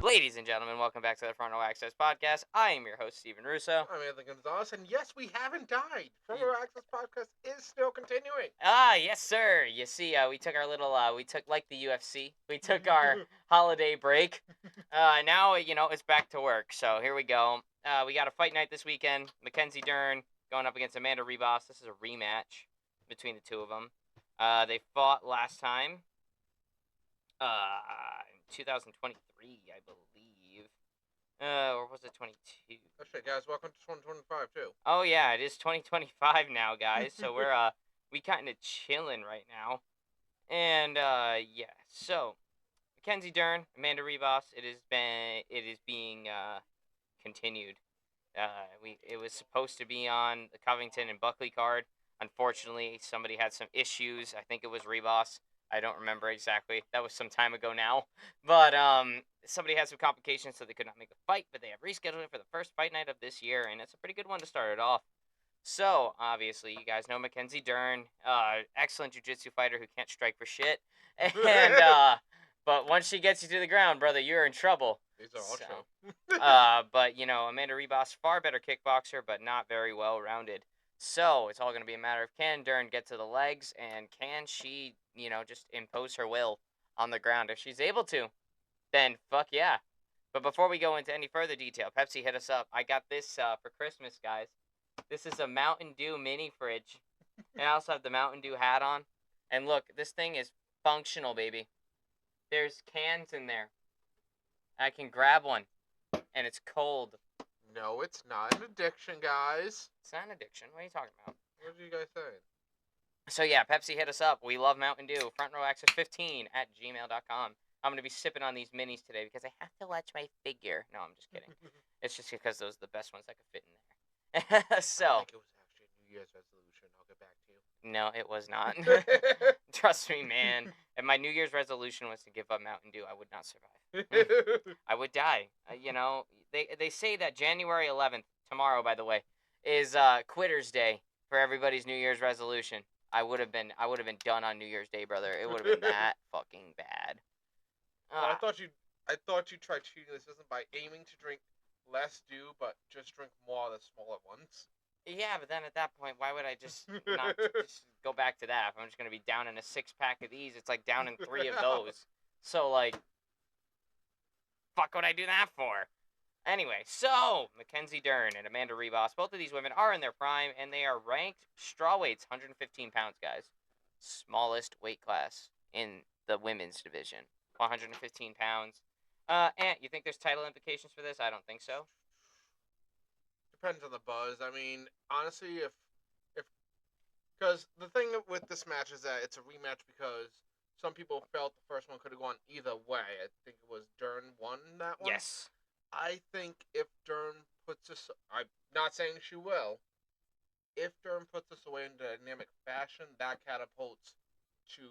Ladies and gentlemen, welcome back to the Front Row Access Podcast. I am your host, Steven Russo. I'm Anthony Gonzalez, and yes, we haven't died. Front Row Access Podcast is still continuing. Yes, sir. You see, we took our little, like the UFC, we took our holiday break. Now, it's back to work. So here we go. We got a fight night this weekend. Mackenzie Dern going up against Amanda Ribas. This is a rematch between the two of them. They fought last time, in 2023, I believe. Or was it 22? That's right, guys. Welcome to 2025, too. Oh yeah, it is 2025 now, guys. So we're we kind of chilling right now, and yeah. So Mackenzie Dern, Amanda Ribas. It is being continued. It was supposed to be on the Covington and Buckley card. Unfortunately, somebody had some issues. I think it was Ribas. I don't remember exactly. That was some time ago now. But somebody had some complications, so they could not make a fight. But they have rescheduled it for the first fight night of this year, and it's a pretty good one to start it off. So obviously, you guys know Mackenzie Dern, excellent jiu-jitsu fighter who can't strike for shit. And but once she gets you to the ground, brother, you're in trouble. These are all true. But Amanda Ribas, far better kickboxer, but not very well rounded. So it's all going to be a matter of can Dern get to the legs, and can she, just impose her will on the ground. If she's able to, then fuck yeah. But before we go into any further detail, Pepsi, hit us up. I got this for Christmas, guys. This is a Mountain Dew mini fridge. And I also have the Mountain Dew hat on. And look, this thing is functional, baby. There's cans in there. I can grab one. And it's cold. No, it's not an addiction, guys. It's not an addiction. What are you talking about? What are you guys saying? So yeah, Pepsi, hit us up. We love Mountain Dew. FrontRowAccess15@gmail.com. I'm going to be sipping on these minis today because I have to watch my figure. No, I'm just kidding. It's just because those are the best ones that could fit in there. So. I think it was actually a New Year's resolution. I'll get back to you. No, it was not. Trust me, man. If my New Year's resolution was to give up Mountain Dew, I would not survive. I would die. They say that January 11th, tomorrow, by the way, is Quitter's Day for everybody's New Year's resolution. I would have been done on New Year's Day, brother. It would have been that fucking bad. I thought you tried cheating the system by aiming to drink less dew, but just drink more of the smaller ones. Yeah, but then at that point, why would I just not just go back to that? If I'm just going to be down in a 6-pack of these, it's like down in 3 of those. So, like, fuck would I do that for? Anyway, so, Mackenzie Dern and Amanda Ribas, both of these women are in their prime, and they are ranked strawweights, 115 pounds, guys. Smallest weight class in the women's division, 115 pounds. Ant, you think there's title implications for this? I don't think so. Depends on the buzz. I mean, honestly, if because the thing with this match is that it's a rematch because some people felt the first one could have gone either way. I think it was Dern won that one. Yes. I think if Dern puts us, I'm not saying she will. If Dern puts us away in dynamic fashion, that catapults to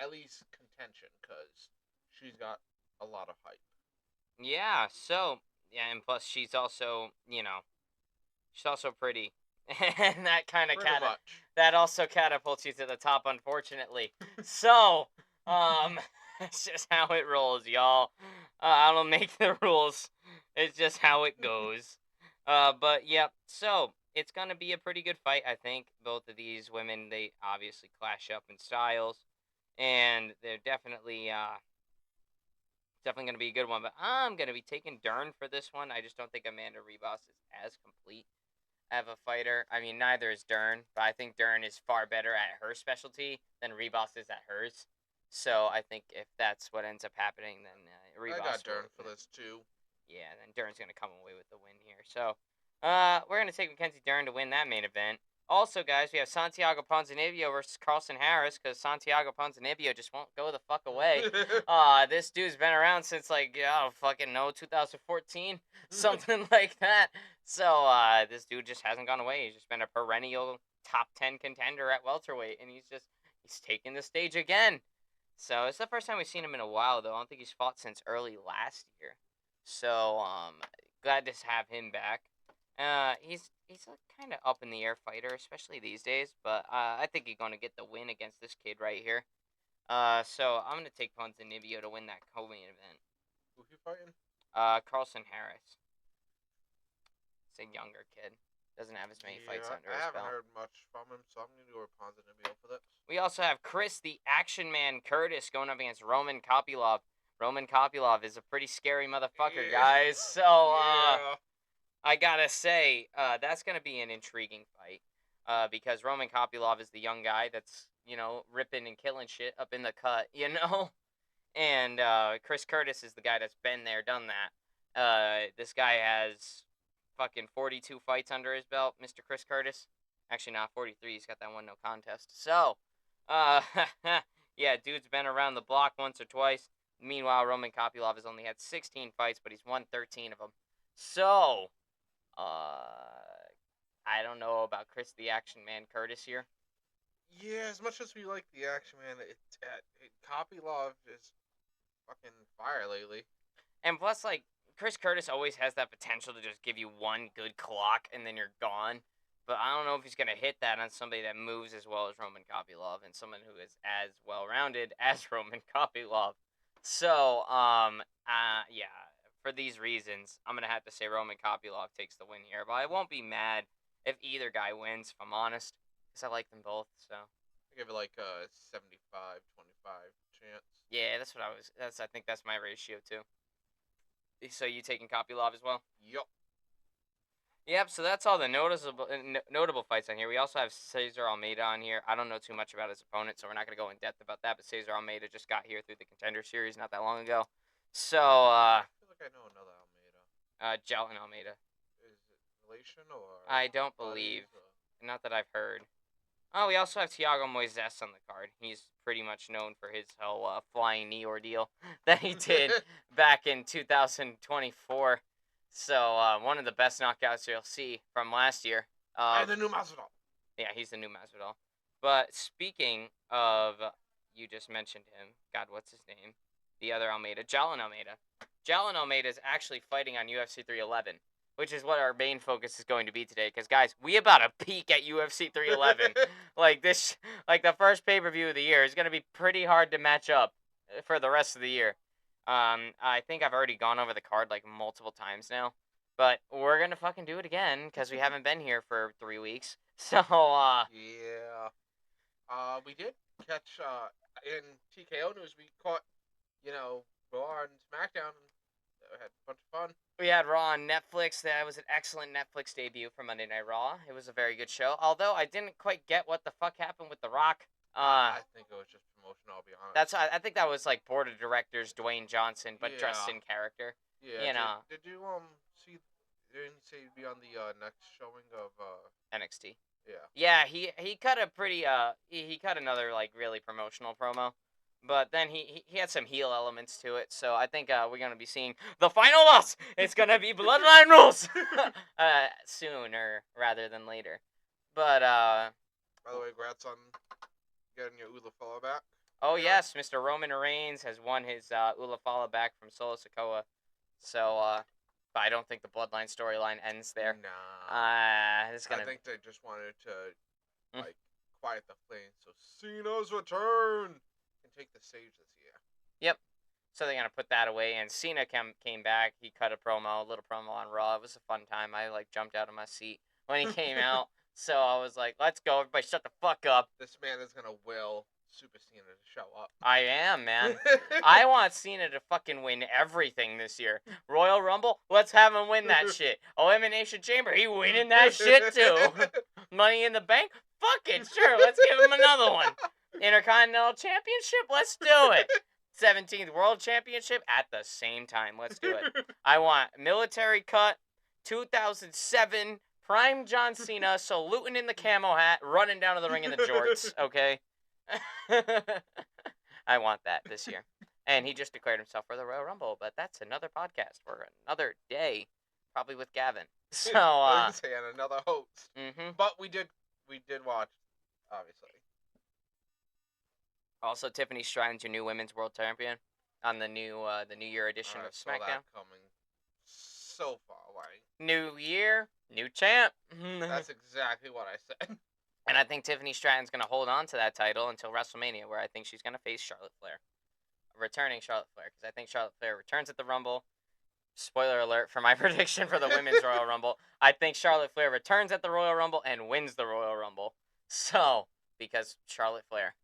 at least contention because she's got a lot of hype. Yeah. So yeah, and plus she's also she's also pretty, and that kind of that also catapults you to the top, unfortunately. So it's just how it rolls, y'all. I don't make the rules. It's just how it goes. But yep. So it's gonna be a pretty good fight, I think. Both of these women, they obviously clash up in styles, and they're definitely gonna be a good one. But I'm gonna be taking Dern for this one. I just don't think Amanda Ribas is as complete of a fighter. I mean, neither is Dern, but I think Dern is far better at her specialty than Ribas is at hers. So I think if that's what ends up happening, then Ribas. I got Dern for this too. Yeah, then Dern's gonna come away with the win here. So, we're gonna take Mackenzie Dern to win that main event. Also, guys, we have Santiago Ponzinibbio versus Carlson Harris because Santiago Ponzinibbio just won't go the fuck away. This dude's been around since like, I don't fucking know, 2014, something like that. So, this dude just hasn't gone away. He's just been a perennial top 10 contender at welterweight, and he's taking the stage again. So, it's the first time we've seen him in a while, though. I don't think he's fought since early last year. So, glad to have him back. He's a kind of up in the air fighter, especially these days. But I think he's gonna get the win against this kid right here. So I'm gonna take Ponzinibbio to win that co-main event. Who you fighting? Carlson Harris. It's a younger kid. Doesn't have as many fights Yeah, under I his haven't belt. heard much from him, so I'm gonna go with Ponzinibbio for this. We also have Chris the Action Man Curtis going up against Roman Kopylov. Roman Kopylov is a pretty scary motherfucker, Yeah. guys. So, Yeah. I gotta say, that's gonna be an intriguing fight. Because Roman Kopylov is the young guy that's, ripping and killing shit up in the cut, And Chris Curtis is the guy that's been there, done that. This guy has fucking 42 fights under his belt, Mr. Chris Curtis. Actually, not 43. He's got that one no contest. So, uh, yeah, dude's been around the block once or twice. Meanwhile, Roman Kopylov has only had 16 fights, but he's won 13 of them. So, I don't know about Chris the Action Man Curtis here. Yeah, as much as we like the action, man, Kopylov is fucking fire lately. And plus, like, Chris Curtis always has that potential to just give you one good clock and then you're gone. But I don't know if he's going to hit that on somebody that moves as well as Roman Kopylov and someone who is as well-rounded as Roman Kopylov. So, yeah, for these reasons, I'm going to have to say Roman Kopylov takes the win here. But I won't be mad if either guy wins, if I'm honest, because I like them both, so. I give it like a 75-25 chance. Yeah, I think that's my ratio, too. So you taking Kopylov as well? Yup. Yep, so that's all the notable fights on here. We also have Cesar Almeida on here. I don't know too much about his opponent, so we're not going to go in depth about that. But Cesar Almeida just got here through the Contender Series not that long ago. So, I feel like I know another Almeida. Jalin Almeida. Is it relation or? I don't believe. Not that I've heard. Oh, we also have Thiago Moises on the card. He's pretty much known for his whole flying knee ordeal that he did back in 2024. So, one of the best knockouts you'll see from last year. And the new Masvidal. Yeah, he's the new Masvidal. But speaking of, you just mentioned him. God, what's his name? The other Almeida. Jalin Almeida. Jalin Almeida is actually fighting on UFC 311, which is what our main focus is going to be today. Because, guys, we about to peak at UFC 311. like the first pay-per-view of the year is going to be pretty hard to match up for the rest of the year. I think I've already gone over the card like multiple times now, but we're gonna fucking do it again because we haven't been here for 3 weeks. So, Yeah. We did catch in TKO news. We caught, Raw and SmackDown. And had a bunch of fun. we had Raw on Netflix. That was an excellent Netflix debut for Monday Night Raw. It was a very good show. Although I didn't quite get what the fuck happened with The Rock. I think it was just promotional. I'll be honest. I think that was like board of directors Dwayne Johnson, but dressed in character. Yeah. Did you see? Didn't say you'd be on the next showing of NXT. Yeah. Yeah, he cut a pretty he cut another like really promotional promo, but then he had some heel elements to it. So I think we're gonna be seeing the final boss. It's gonna be Bloodline Rules sooner rather than later. But by the way, congrats on getting your Ula follow back. Oh yes, Mr. Roman Reigns has won his Ula Fala back from Solo Sikoa. So but I don't think the Bloodline storyline ends there. Nah. I think they just wanted to quiet the flames so Cena's return can take the stage this year. Yep. So they're gonna put that away, and Cena came back. He cut a little promo on Raw. It was a fun time. I jumped out of my seat when he came out. So I was like, "Let's go, everybody! Shut the fuck up." This man is gonna will Super Cena to show up. I am, man. I want Cena to fucking win everything this year. Royal Rumble, let's have him win that shit. Elimination Chamber, he winning that shit too. Money in the Bank, fuck it, sure, let's give him another one. Intercontinental Championship, let's do it. 17th World Championship at the same time, let's do it. I want military cut, 2007, prime John Cena saluting in the camo hat, running down to the ring in the jorts, okay? I want that this year. And he just declared himself for the Royal Rumble, but that's another podcast for another day, probably with Gavin. So I was saying another host. Mm-hmm. But we did watch, obviously. Also, Tiffany Stratton's your new women's world champion on the new year edition of SmackDown. Saw that coming so far away. New year, new champ. That's exactly what I said. And I think Tiffany Stratton's going to hold on to that title until WrestleMania, where I think she's going to face Charlotte Flair. Returning Charlotte Flair, because I think Charlotte Flair returns at the Rumble. spoiler alert for my prediction for the Women's Royal Rumble. I think Charlotte Flair returns at the Royal Rumble and wins the Royal Rumble. So, because Charlotte Flair.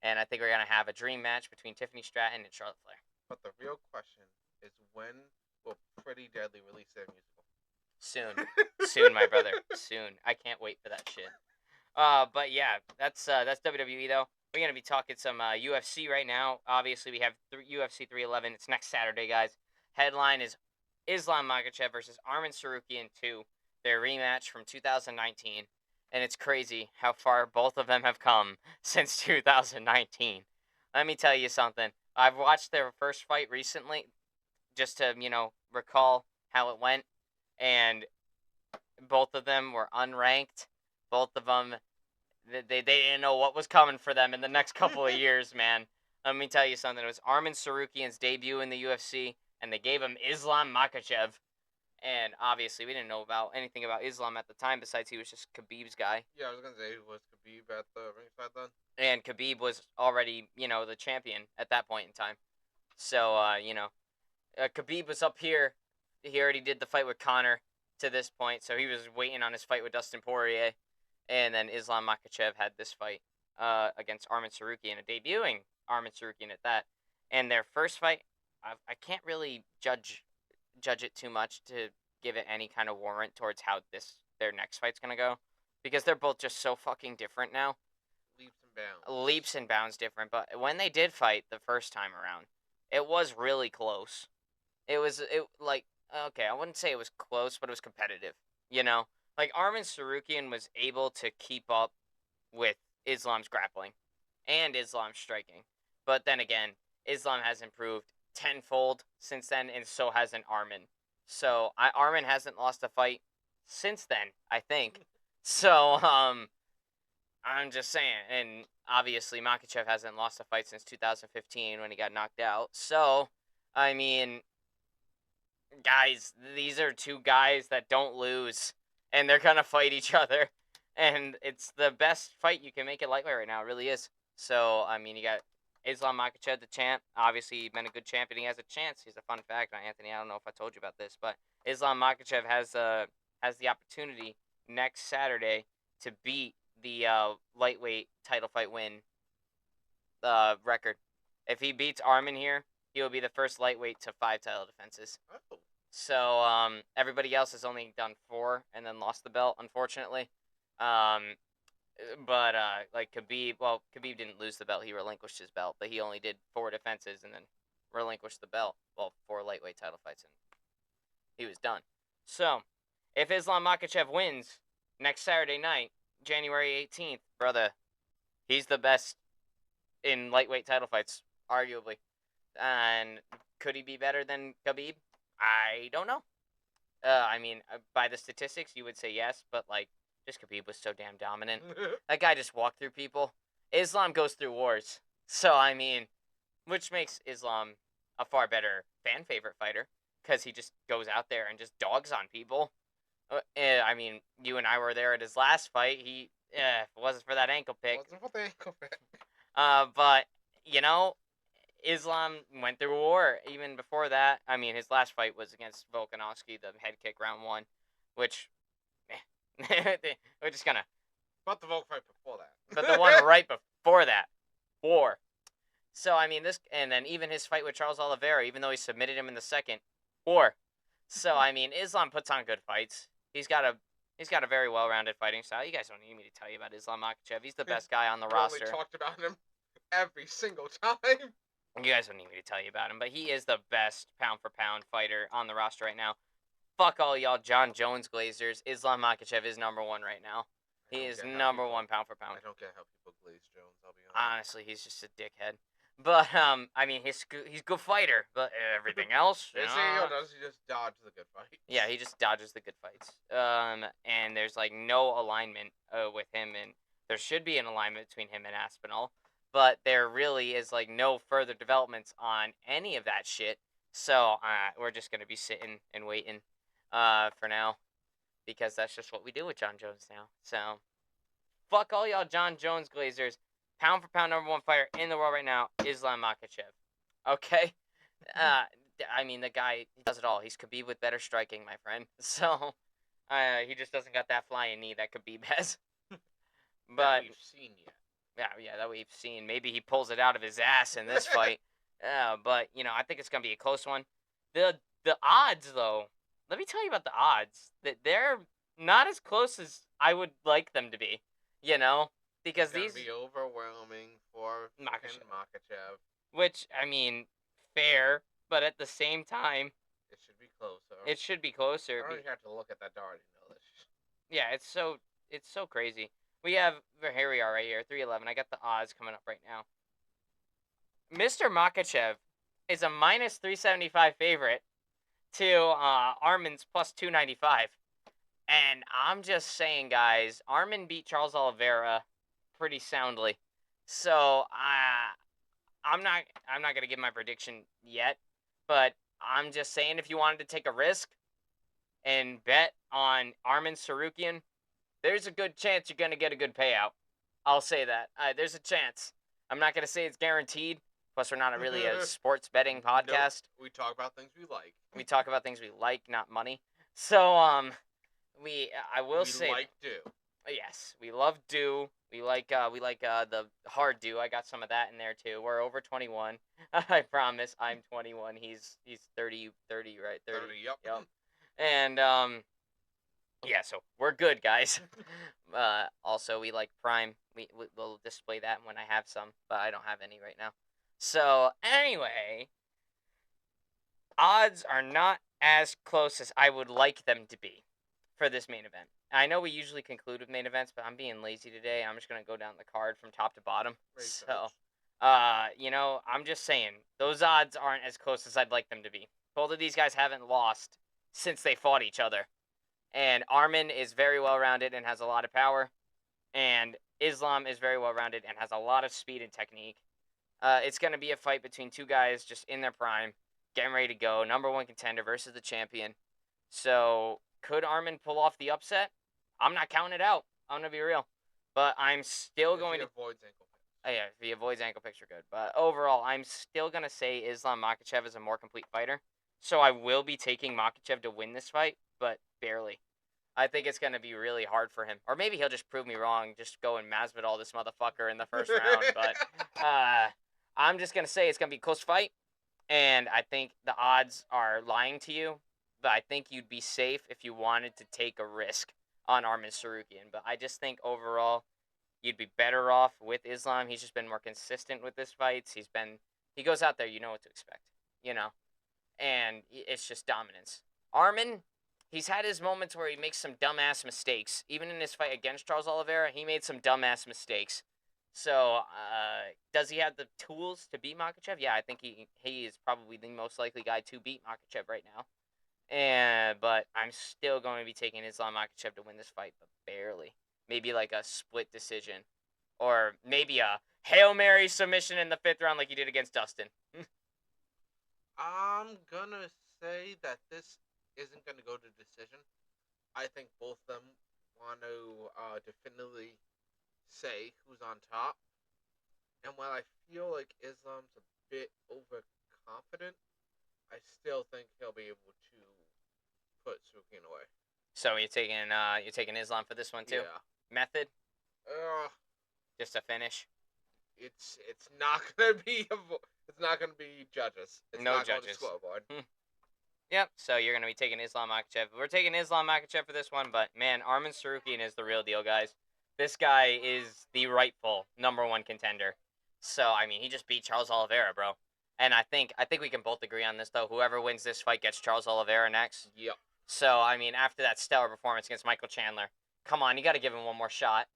And I think we're going to have a dream match between Tiffany Stratton and Charlotte Flair. But the real question is, when will Pretty Deadly release their musical? Soon. Soon, my brother. Soon. I can't wait for that shit. But yeah, that's WWE though. We're gonna be talking some UFC right now. Obviously, we have UFC 311. It's next Saturday, guys. Headline is Islam Makhachev versus Arman Sarukian 2. Their rematch from 2019, and it's crazy how far both of them have come since 2019. Let me tell you something. I've watched their first fight recently, just to recall how it went, and both of them were unranked. Both of them, they didn't know what was coming for them in the next couple of years, man. Let me tell you something. It was Arman Sarukian's debut in the UFC, and they gave him Islam Makhachev. And obviously, we didn't know anything about Islam at the time, besides he was just Khabib's guy. Yeah, I was gonna say, was Khabib at the ringside then? And Khabib was already, the champion at that point in time. So, Khabib was up here. He already did the fight with Conor to this point, so he was waiting on his fight with Dustin Poirier. And then Islam Makhachev had this fight against Arman Sarukian, a debuting Arman Sarukian at that. And their first fight, I can't really judge it too much to give it any kind of warrant towards how their next fight's gonna go, because they're both just so fucking different now. Leaps and bounds. Leaps and bounds different. But when they did fight the first time around, it was really close. It okay, I wouldn't say it was close, but it was competitive. Like Arman Sarukian was able to keep up with Islam's grappling and Islam's striking. But then again, Islam has improved tenfold since then, and so has an Arman. So Arman hasn't lost a fight since then, I think. So I'm just saying, and obviously Makhachev hasn't lost a fight since 2015 when he got knocked out. So I mean, guys, these are two guys that don't lose, and they're gonna fight each other, and it's the best fight you can make at lightweight right now. It really is. So I mean, you got Islam Makhachev, the champ. Obviously, he's been a good champ, and he has a chance. He's a fun fact, Anthony. I don't know if I told you about this, but Islam Makhachev has the opportunity next Saturday to beat the lightweight title fight win record. If he beats Arman here, he will be the first lightweight to 5 title defenses. Oh. So everybody else has only done 4 and then lost the belt, unfortunately. But like Khabib didn't lose the belt; he relinquished his belt, but he only did 4 defenses and then relinquished the belt. Well, 4 lightweight title fights, and he was done. So, if Islam Makhachev wins next Saturday night, January 18th, brother, he's the best in lightweight title fights, arguably. And could he be better than Khabib? I don't know. I mean, by the statistics, you would say yes, but like, just Khabib was so damn dominant. That guy just walked through people. Islam goes through wars. So, I mean, which makes Islam a far better fan favorite fighter, because he just goes out there and just dogs on people. I mean, you and I were there at his last fight. If it wasn't for that ankle pick. But, Islam went through a war even before that. I mean, his last fight was against Volkanovski, the head kick round 1, which, we're just gonna. But the Volk fight before that. But the one right before that, war. So I mean, and then even his fight with Charles Oliveira, even though he submitted him in the second, war. So I mean, Islam puts on good fights. He's got a very well-rounded fighting style. You guys don't need me to tell you about Islam Makhachev. He's the best guy on the roster. We talked about him every single time. You guys don't need me to tell you about him, but he is the best pound-for-pound fighter on the roster right now. Fuck all y'all John Jones Glazers. Islam Makhachev is number 1 right now. He is number 1 pound-for-pound. I don't get how people glaze Jones, I'll be honest. Honestly, he's just a dickhead. But, I mean, he's a good fighter, but everything else, He just dodge the good fights. Yeah, he just dodges the good fights. And there's, like, no alignment with him, and there should be an alignment between him and Aspinall, but there really is, like, no further developments on any of that shit, so we're just going to be sitting and waiting for now, because that's just what we do with John Jones now. So, fuck all y'all John Jones Glazers. Pound for pound number 1 fighter in the world right now, Islam Makhachev. Okay? I mean, the guy, he does it all. He's Khabib with better striking, my friend. So, he just doesn't got that flying knee that Khabib has. That But we've seen yet. yeah, that we've seen. Maybe he pulls it out of his ass in this fight. But I think it's gonna be a close one. The odds, though, let me tell you about the odds. That they're not as close as I would like them to be. You know, It's because gonna these be overwhelming for fucking Makachev, Makachev. which I mean, fair, but at the same time, It should be closer. it should be I closer. don't even have to look at that dart to know this. Yeah, it's so crazy. We have here we are right here, 311. I got the odds coming up right now. Mr. Makachev is a minus 375 favorite to Armin's plus 295. And I'm just saying, guys, Armin beat Charles Oliveira pretty soundly. So I'm not gonna give my prediction yet, but I'm just saying if you wanted to take a risk and bet on Armin Sarukian, there's a good chance you're gonna get a good payout. I'll say that. There's a chance. I'm not gonna say it's guaranteed. Plus, we're not really a sports betting podcast. Nope. We talk about things we like. We talk about things we like, not money. So, I will say, we like do. yes, we love do. We like the hard do. I got some of that in there too. We're over 21. I promise. I'm 21. He's 30, right? 30. Yep. And yeah, so we're good, guys. Also, we like Prime. We'll display that when I have some, but I don't have any right now. So anyway, odds are not as close as I would like them to be for this main event. I know we usually conclude with main events, but I'm being lazy today. I'm just gonna go down the card from top to bottom. Great So, coach. I'm just saying those odds aren't as close as I'd like them to be. Both of these guys haven't lost since they fought each other, and Armin is very well rounded and has a lot of power, and Islam is very well rounded and has a lot of speed and technique. It's gonna be a fight between two guys just in their prime, getting ready to go, number one contender versus the champion. So could Armin pull off the upset? I'm not counting it out. I'm gonna be real, but I'm still going to. Avoids ankle picks. Oh, yeah, if he avoids ankle picks, you're good. But overall, I'm still gonna say Islam Makhachev is a more complete fighter. So I will be taking Makhachev to win this fight, but barely. I think it's gonna be really hard for him, or maybe he'll just prove me wrong. Just go and Masvidal this motherfucker in the first round. But I'm just gonna say it's gonna be a close fight, and I think the odds are lying to you. But I think you'd be safe if you wanted to take a risk on Armin Sarukian. But I just think overall, you'd be better off with Islam. He's just been more consistent with his fights. He goes out there, you know what to expect, and it's just dominance. Armin, he's had his moments where he makes some dumbass mistakes. Even in his fight against Charles Oliveira, he made some dumbass mistakes. So, does he have the tools to beat Makhachev? Yeah, I think he is probably the most likely guy to beat Makhachev right now. But I'm still going to be taking Islam Makhachev to win this fight, but barely. Maybe like a split decision, or maybe a Hail Mary submission in the fifth round, like he did against Dustin. I'm gonna say that this isn't gonna go to decision. I think both of them want to definitively say who's on top. And while I feel like Islam's a bit overconfident, I still think he'll be able to put Sukin away. So you're taking Islam for this one too. Yeah. Method, Uh, just a finish. it's not gonna be it's not gonna be judges. It's No not going to judges. scoreboard. Yep. So you're gonna be taking Islam Makhachev. We're taking Islam Makhachev for this one, but man, Armin Sarukian is the real deal, guys. This guy is the rightful number one contender. So I mean, he just beat Charles Oliveira, bro. And I think we can both agree on this though. Whoever wins this fight gets Charles Oliveira next. Yep. So I mean, after that stellar performance against Michael Chandler, come on, you got to give him one more shot.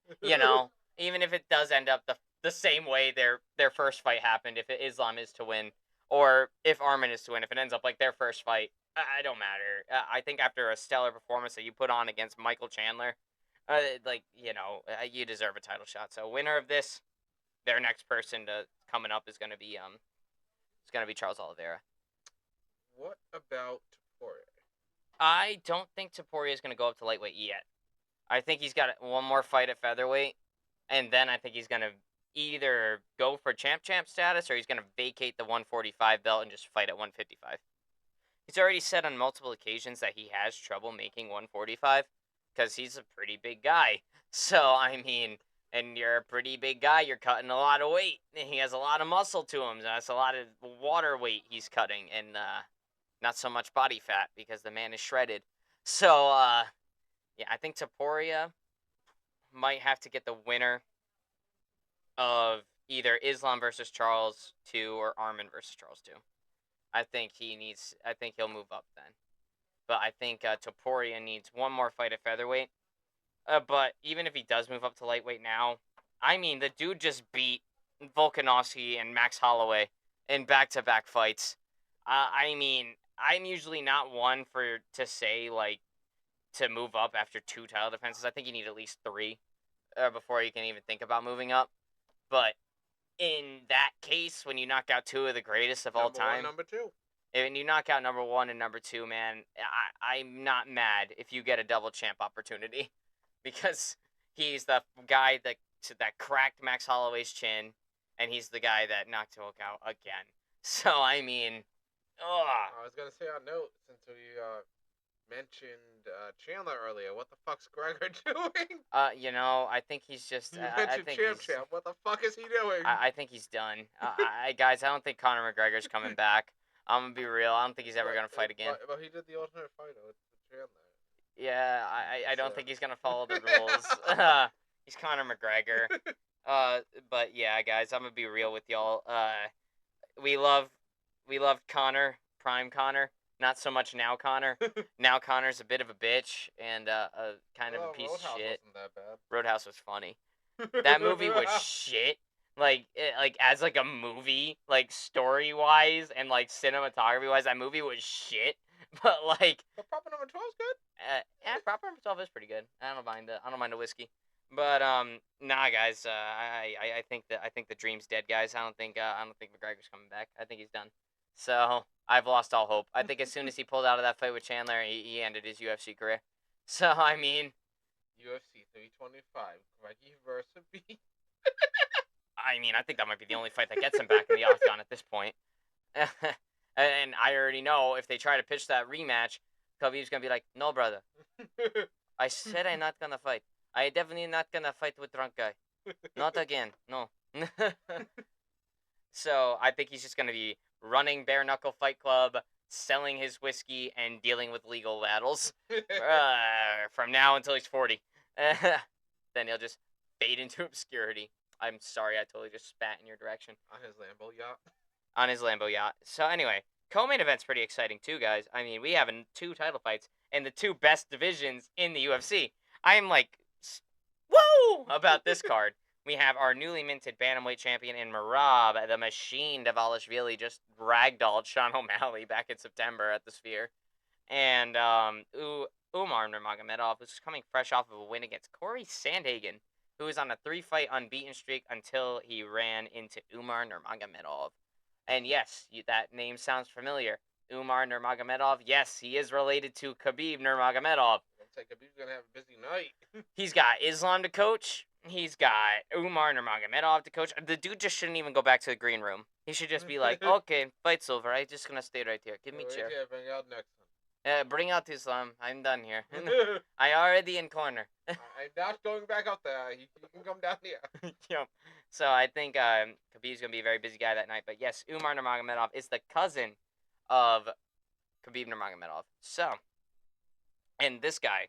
Even if it does end up the same way their first fight happened, if Islam is to win, or if Armin is to win, if it ends up like their first fight, I don't matter. I think after a stellar performance that you put on against Michael Chandler, you deserve a title shot. So winner of this, their next person coming up is gonna be Charles Oliveira. What about Poirier? I don't think Topuria is gonna go up to lightweight yet. I think he's got one more fight at featherweight, and then I think he's gonna either go for champ status or he's gonna vacate the 145 belt and just fight at 155. He's already said on multiple occasions that he has trouble making 145 because he's a pretty big guy. So, I mean, and you're a pretty big guy, you're cutting a lot of weight. And he has a lot of muscle to him. That's a lot of water weight he's cutting, and not so much body fat because the man is shredded. So, yeah, I think Taporia might have to get the winner of either Islam versus Charles 2 or Armin versus Charles 2. I think I think he'll move up then. But I think Topuria needs one more fight at featherweight. But even if he does move up to lightweight now, I mean, the dude just beat Volkanovski and Max Holloway in back-to-back fights. I mean, I'm usually not one for to say like to move up after 2 title defenses. I think you need at least 3 before you can even think about moving up. But in that case, when you knock out 2 of the greatest of all Number one, time, number two. when you knock out number 1 and number 2, man, I'm not mad if you get a double champ opportunity, because he's the guy that cracked Max Holloway's chin, and he's the guy that knocked Hulk out again. So I mean, ugh. I was gonna say on note, since we mentioned Chandler earlier, what the fuck's Gregor doing? I think he's just. You I mentioned think Champ he's. Champ. What the fuck is he doing? I think he's done. Guys, I don't think Conor McGregor's coming back. I'm gonna be real. I don't think he's ever gonna fight again. But he did the Ultimate Fighter with Chandler. Yeah, I don't think he's gonna follow the rules. He's Conor McGregor. But yeah, guys, I'm gonna be real with y'all. We love Conor, Prime Conor. Not so much now Conor. Now Conor's a bit of a bitch and kind of a piece Roadhouse of shit. wasn't that bad. Roadhouse was funny. That movie was shit. Like as like a movie, like story wise and like cinematography wise, that movie was shit. But like, But Proper Number 12's good. yeah, Proper Number 12 is pretty good. I don't mind the whiskey. But nah, guys. I think the dream's dead, guys. I don't think McGregor's coming back. I think he's done. So I've lost all hope. I think as soon as he pulled out of that fight with Chandler, he ended his UFC career. So I mean, UFC 325, Greggy versus B. I think that might be the only fight that gets him back in the octagon at this point. And I already know if they try to pitch that rematch, Khabib's gonna be like, "No, brother. I said I'm not gonna fight. I definitely not gonna fight with drunk guy. Not again. No." So I think he's just gonna be running bare knuckle fight club, selling his whiskey, and dealing with legal battles from now until he's 40. Then he'll just fade into obscurity. I'm sorry, I totally just spat in your direction. On his Lambo yacht. On his Lambo yacht. So anyway, co-main event's pretty exciting too, guys. I mean, we have 2 title fights in the 2 best divisions in the UFC. I'm like, whoa, about this card. We have our newly minted bantamweight champion in Merab, the Machine Davalishvili, just ragdolled Sean O'Malley back in September at the Sphere. And Umar Nurmagomedov, who's coming fresh off of a win against Corey Sandhagen, who was on a 3-fight unbeaten streak until he ran into Umar Nurmagomedov. And yes, that name sounds familiar. Umar Nurmagomedov, yes, he is related to Khabib Nurmagomedov. Looks like Khabib's gonna have a busy night. He's got Islam to coach. He's got Umar Nurmagomedov to coach. The dude just shouldn't even go back to the green room. He should just be like, okay, fight's over. I'm just gonna stay right here. Give me a chair. Yeah, bring out next one. Bring out Islam. I'm done here. I already in corner. I'm not going back out there. You can come down here. Yep. So I think Khabib's gonna be a very busy guy that night. But yes, Umar Nurmagomedov is the cousin of Khabib Nurmagomedov. So, and this guy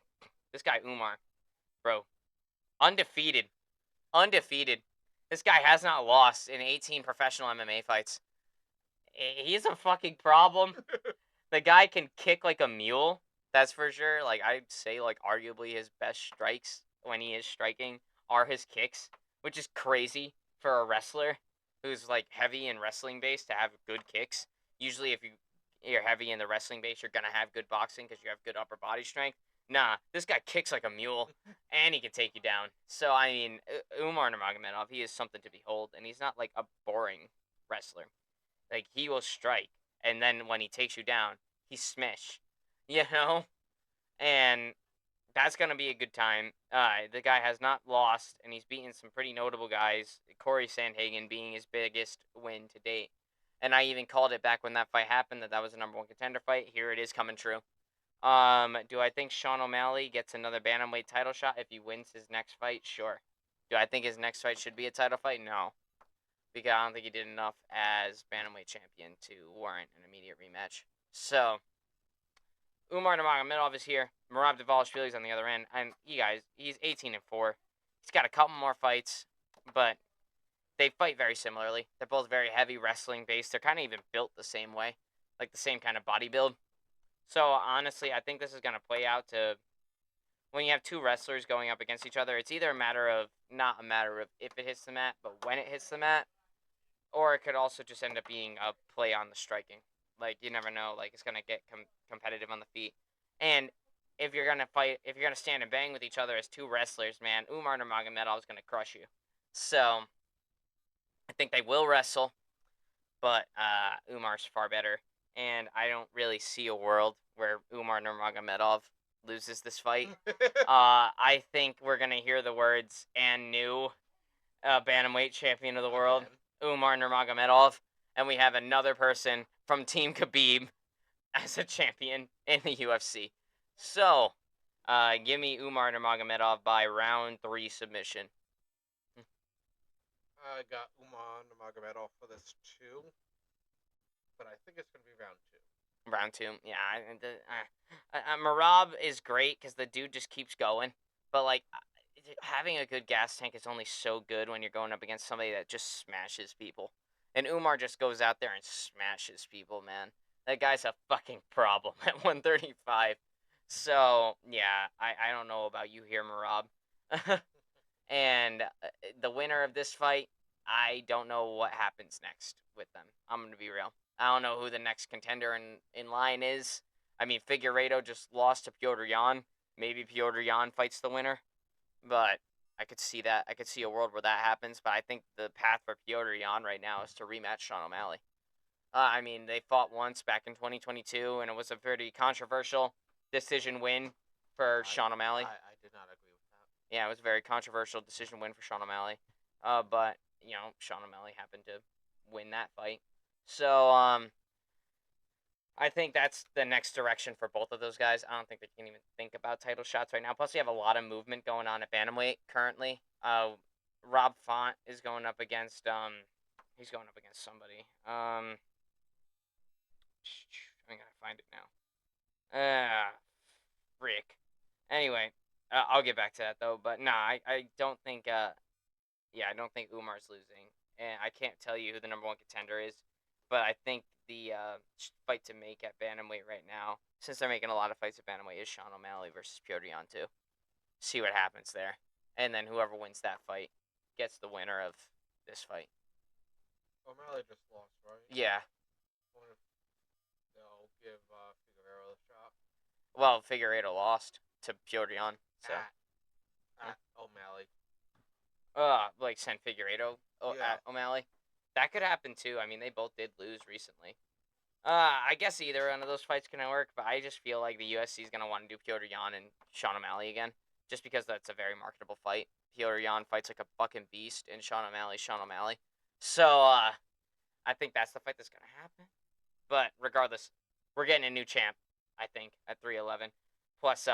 Umar, bro, undefeated. This guy has not lost in 18 professional MMA fights. He's a fucking problem. The guy can kick like a mule. That's for sure. Like, I'd say, like, arguably his best strikes when he is striking are his kicks, which is crazy for a wrestler who's, like, heavy and wrestling based to have good kicks. Usually, if you're heavy in the wrestling base, you're going to have good boxing because you have good upper body strength. Nah, this guy kicks like a mule, and he can take you down. So, I mean, Umar Nurmagomedov, he is something to behold, and he's not, like, a boring wrestler. Like, he will strike, and then when he takes you down, he smash. You know? And that's going to be a good time. The guy has not lost, and he's beaten some pretty notable guys, Corey Sandhagen being his biggest win to date. And I even called it back when that fight happened that was a number 1 contender fight. Here it is coming true. Do I think Sean O'Malley gets another bantamweight title shot if he wins his next fight? Sure. Do I think his next fight should be a title fight? No. Because I don't think he did enough as bantamweight champion to warrant an immediate rematch. So, Umar Nurmagomedov is here. Merab Dvalishvili is on the other end. And you guys, he's 18-4. He's got a couple more fights, but they fight very similarly. They're both very heavy wrestling based. They're kind of even built the same way, like the same kind of body build. So honestly, I think this is gonna play out to when you have two wrestlers going up against each other. It's either not a matter of if it hits the mat, but when it hits the mat, or it could also just end up being a play on the striking. Like you never know. Like it's gonna get competitive on the feet, and if you're gonna stand and bang with each other as two wrestlers, man, Umar Nurmagomedov is gonna crush you. So I think they will wrestle, but Umar's far better, and I don't really see a world where Umar Nurmagomedov loses this fight. I think we're gonna hear the words "and new bantamweight champion of the world, Umar Nurmagomedov," and we have another person from Team Khabib as a champion in the UFC. So, give me Umar Nurmagomedov by round 3 submission. I got Umar Nurmagomedov for this too, but I think it's gonna be round 2. Round 2, yeah. Merab is great because the dude just keeps going, but like having a good gas tank is only so good when you're going up against somebody that just smashes people. And Umar just goes out there and smashes people, man. That guy's a fucking problem at 135. So, yeah, I don't know about you here, Merab. And the winner of this fight, I don't know what happens next with them. I'm going to be real. I don't know who the next contender in line is. I mean, Figueiredo just lost to Piotr Jan. Maybe Piotr Jan fights the winner. But I could see that. I could see a world where that happens. But I think the path for Piotr Jan right now is to rematch Sean O'Malley. I mean, they fought once back in 2022, and it was a pretty controversial decision win for Sean O'Malley. I did not agree with that. Yeah, it was a very controversial decision win for Sean O'Malley. But, Sean O'Malley happened to win that fight. So, I think that's the next direction for both of those guys. I don't think they can even think about title shots right now. Plus, you have a lot of movement going on at bantamweight currently. Rob Font is going up against he's going up against somebody. I gotta find it now. Frick. Anyway, I'll get back to that though. But nah, I don't think. I don't think Umar's losing, and I can't tell you who the number 1 contender is. But I think the fight to make at bantamweight right now, since they're making a lot of fights at bantamweight, is Sean O'Malley versus Piotr Jan too. See what happens there, and then whoever wins that fight gets the winner of this fight. O'Malley just lost, right? Yeah. I wonder if they'll give Figueroa a shot. Well, Figueiredo lost to Piotr Jan, so. At O'Malley. Like send Figueiredo Yeah. at O'Malley. That could happen too. I mean, they both did lose recently. I guess either one of those fights can work, but I just feel like the UFC is gonna want to do Piotr Jan and Sean O'Malley again, just because that's a very marketable fight. Piotr Jan fights like a fucking beast, and Sean O'Malley. So I think that's the fight that's gonna happen. But regardless, we're getting a new champ. I think at 311. Plus,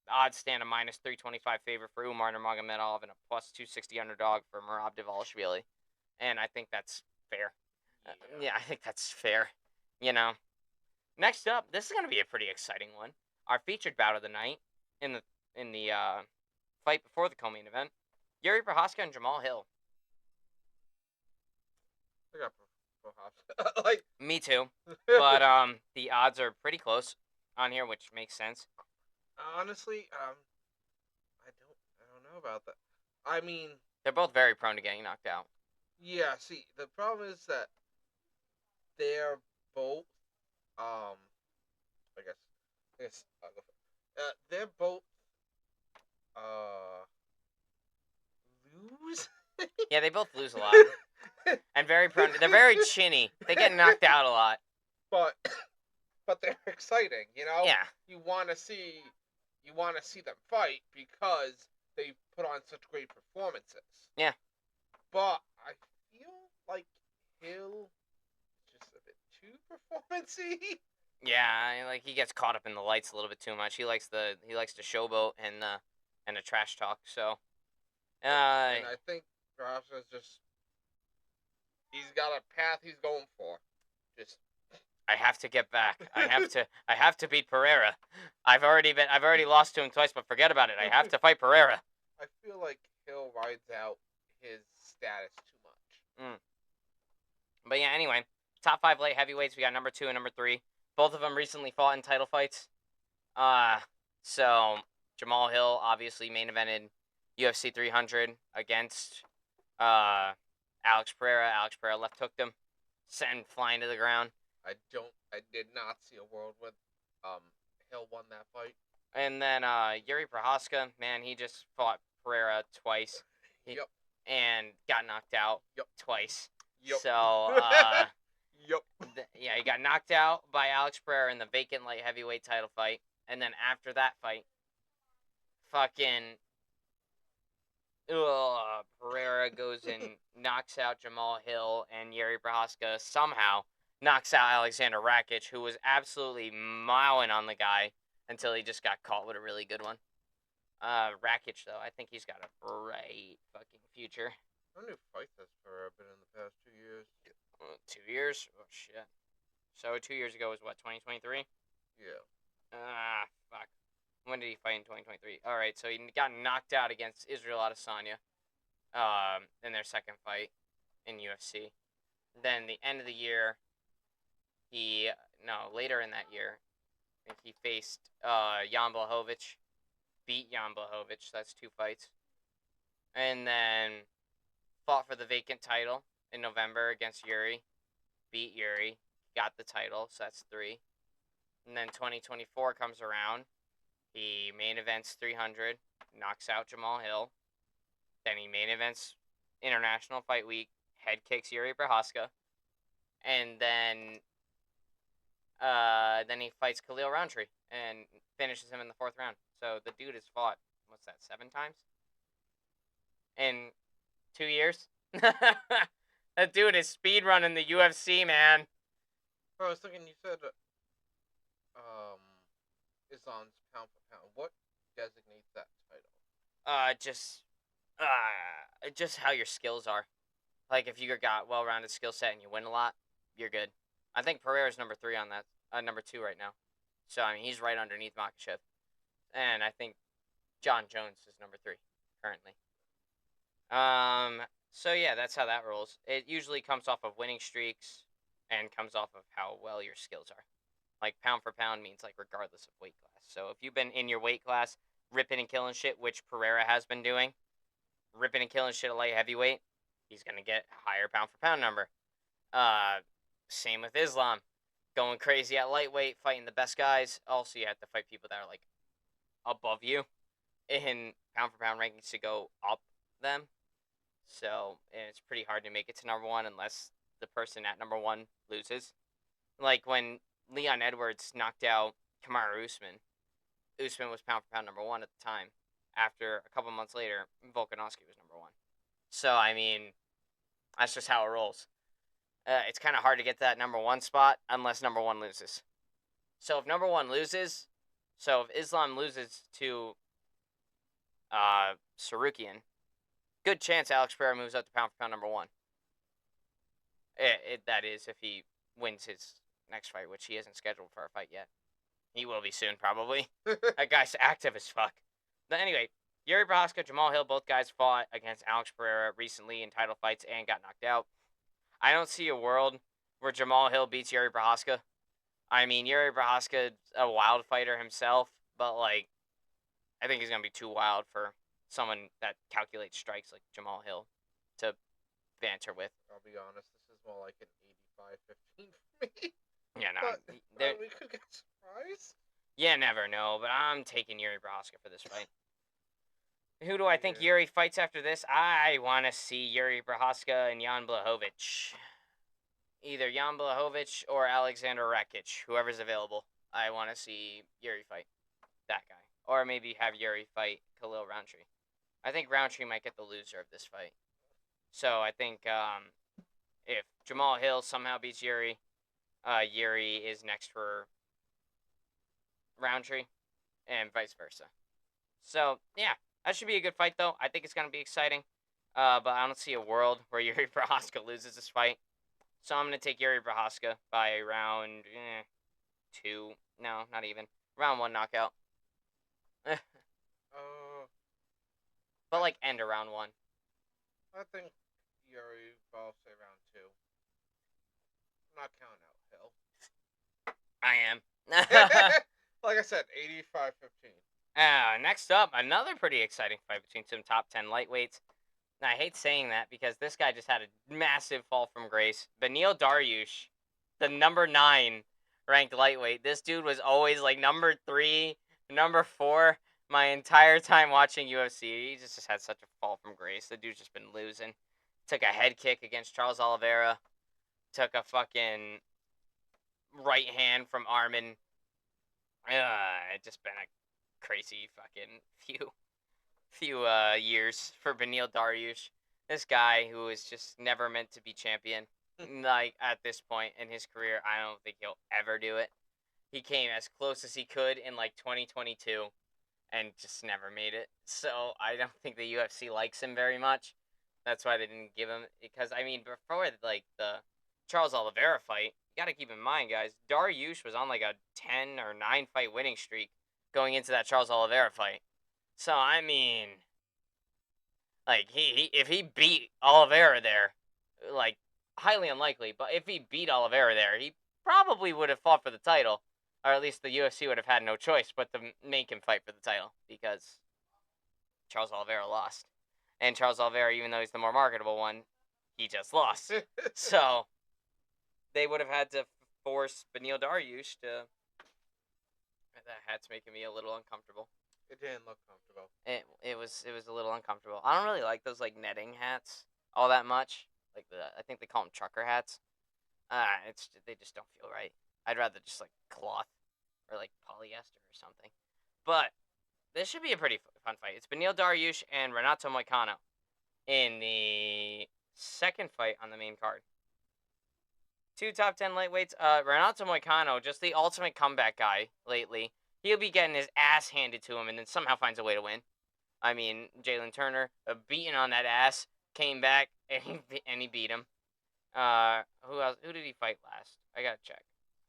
odds stand a minus 325 favorite for Umar Nurmagomedov and a plus 260 underdog for Merab Dvalishvili. And I think that's fair. Yeah, I think that's fair. Next up, this is going to be a pretty exciting one. Our featured bout of the night in the fight before the co-main event, Yuri Prochazka and Jamal Hill. I got Prochazka. Like me too, but the odds are pretty close on here, which makes sense. Honestly, I don't know about that. I mean, they're both very prone to getting knocked out. Yeah. See, the problem is that they're both, I guess, they're both, lose. Yeah, they both lose a lot, and very prone. They're very chinny. They get knocked out a lot. But they're exciting, Yeah. You want to see them fight because they put on such great performances. Yeah. But I feel like Hill performance-y. Yeah, like he gets caught up in the lights a little bit too much. He likes to showboat and the trash talk. So, uh, And I think Graves just he's got a path he's going for. Just I have to get back. I have to beat Pereira. I've already lost to him twice, but forget about it. I have to fight Pereira. I feel like Hill rides out his status too much. Mm. But yeah, anyway, top five light heavyweights. We got number 2 and number 3. Both of them recently fought in title fights. Uh, so Jamal Hill obviously main evented UFC 300 against Alex Pereira. Alex Pereira left hooked him, sent him flying to the ground. I did not see a world where Hill won that fight. And then Yuri Prohaska, man, he just fought Pereira twice. Yep. And got knocked out Yep. twice. Yep. So, yep. Yeah, he got knocked out by Alex Pereira in the vacant light heavyweight title fight. And then after that fight, fucking Pereira goes and knocks out Jamal Hill, and Yuri Prohaska somehow knocks out Alexander Rakic, who was absolutely mowing on the guy until he just got caught with a really good one. Rakic, though, I think he's got a bright fucking future. How many fights has Pereira been in the past 2 years? 2 years? Oh, shit. So 2 years ago was what, 2023? Yeah. Fuck. When did he fight in 2023? All right, so he got knocked out against Israel Adesanya in their second fight in UFC. Then the end of the year, later in that year, I think he faced Jan Blachowicz, beat Jan Blachowicz. That's 2 fights. And then fought for the vacant title in November against Yuri, beat Yuri, got the title, so that's 3. And then 2024 comes around. He main events 300, knocks out Jamal Hill. Then he main events International Fight Week, head kicks Yuri Prohaska. And then he fights Khalil Rountree and finishes him in the 4th round. So the dude has fought, what's that, 7 times? In 2 years? That dude is speedrunning the UFC, man. I was thinking you said Islam's pound for pound. What designates that title? Just how your skills are. Like if you got well-rounded skill set and you win a lot, you're good. I think Pereira's number 3 on that, number 2 right now. So I mean he's right underneath Makhachev, and I think John Jones is number 3 currently. So yeah, that's how that rolls. It usually comes off of winning streaks and comes off of how well your skills are. Like pound for pound means like regardless of weight class. So if you've been in your weight class ripping and killing shit, which Pereira has been doing, ripping and killing shit at light heavyweight, he's gonna get higher pound for pound number. Same with Islam, going crazy at lightweight, fighting the best guys. Also, you have to fight people that are like above you in pound for pound rankings to go up them. So it's pretty hard to make it to number 1 unless the person at number 1 loses. Like when Leon Edwards knocked out Kamaru Usman. Usman was pound for pound number 1 at the time. After a couple months later, Volkanovski was number 1. So I mean, that's just how it rolls. It's kind of hard to get to that number 1 spot unless number 1 loses. So if number 1 loses, so if Islam loses to Sarukian, good chance Alex Pereira moves up to pound for pound number 1. That is if he wins his next fight, which he isn't scheduled for a fight yet. He will be soon, probably. That guy's active as fuck. But anyway, Yuri Prohaska, Jamal Hill, both guys fought against Alex Pereira recently in title fights and got knocked out. I don't see a world where Jamal Hill beats Yuri Prohaska. I mean, Yuri Prohaska's a wild fighter himself, but like, I think he's gonna be too wild for someone that calculates strikes like Jamal Hill to banter with. I'll be honest, this is more like an 85-15 for me. Yeah, no. But we could get surprised. Yeah, never know, but I'm taking Yuri Prohaska for this fight. Who do I think Yuri fights after this? I want to see Yuri Prohaska and Jan Blachowicz. Either Jan Blachowicz or Alexander Rakic, whoever's available. I want to see Yuri fight that guy. Or maybe have Yuri fight Khalil Rountree. I think Rountree might get the loser of this fight. So I think if Jamal Hill somehow beats Yuri, Yuri is next for Roundtree, and vice versa. So yeah, that should be a good fight though. I think it's gonna be exciting. But I don't see a world where Yuri Prohaska loses this fight. So I'm gonna take Yuri Prohaska by round two. No, not even round one knockout. Uh, But I like end of round one. I think Yuri will say round two. I'm not counting out Hill. I am. Like I said, 85-15. Next up, another pretty exciting fight between some top 10 lightweights. I hate saying that because this guy just had a massive fall from grace. Beneil Dariush, the number 9 ranked lightweight. This dude was always like number 3, number 4 my entire time watching UFC. He just had such a fall from grace. The dude's just been losing. Took a head kick against Charles Oliveira. Took a fucking right hand from Armin. It's just been a crazy fucking few years for Beneil Dariush. This guy who is just never meant to be champion. Like at this point in his career, I don't think he'll ever do it. He came as close as he could in like 2022 and just never made it. So I don't think the UFC likes him very much. That's why they didn't give him, because I mean before like the Charles Oliveira fight, you got to keep in mind, guys, Dariush was on like a 10 or 9 fight winning streak going into that Charles Oliveira fight. So I mean, like he if he beat Oliveira there, like highly unlikely, but if he beat Oliveira there, he probably would have fought for the title, or at least the UFC would have had no choice but to make him fight for the title because Charles Oliveira lost, and Charles Oliveira, even though he's the more marketable one, he just lost. So they would have had to force Beneil Dariush to. That hat's making me a little uncomfortable. It didn't look comfortable. It was a little uncomfortable. I don't really like those like netting hats all that much. Like I think they call them trucker hats. They just don't feel right. I'd rather just like cloth or like polyester or something. But this should be a pretty fun fight. It's Beneil Dariush and Renato Moicano in the second fight on the main card. Two top 10 lightweights. Renato Moicano, just the ultimate comeback guy lately. He'll be getting his ass handed to him and then somehow finds a way to win. I mean, Jalen Turner, beating on that ass, came back and he beat him. Who else? Who did he fight last? I gotta check.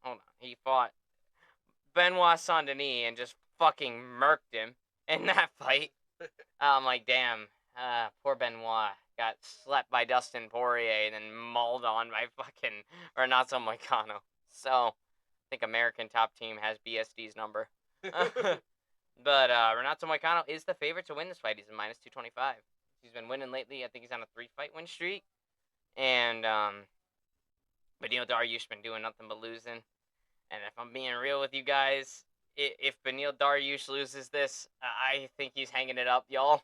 Hold on. He fought Benoit Saint Denis and just fucking murked him in that fight. I'm like, damn. Poor Benoit got slept by Dustin Poirier and then mauled on by fucking Renato Moicano. So, I think American Top Team has BSD's number. But Renato Moicano is the favorite to win this fight. He's a minus 225. He's been winning lately. I think he's on a 3-fight win streak. And Beneil Dariush's been doing nothing but losing. And if I'm being real with you guys, if Beneil Dariush loses this, I think he's hanging it up, y'all.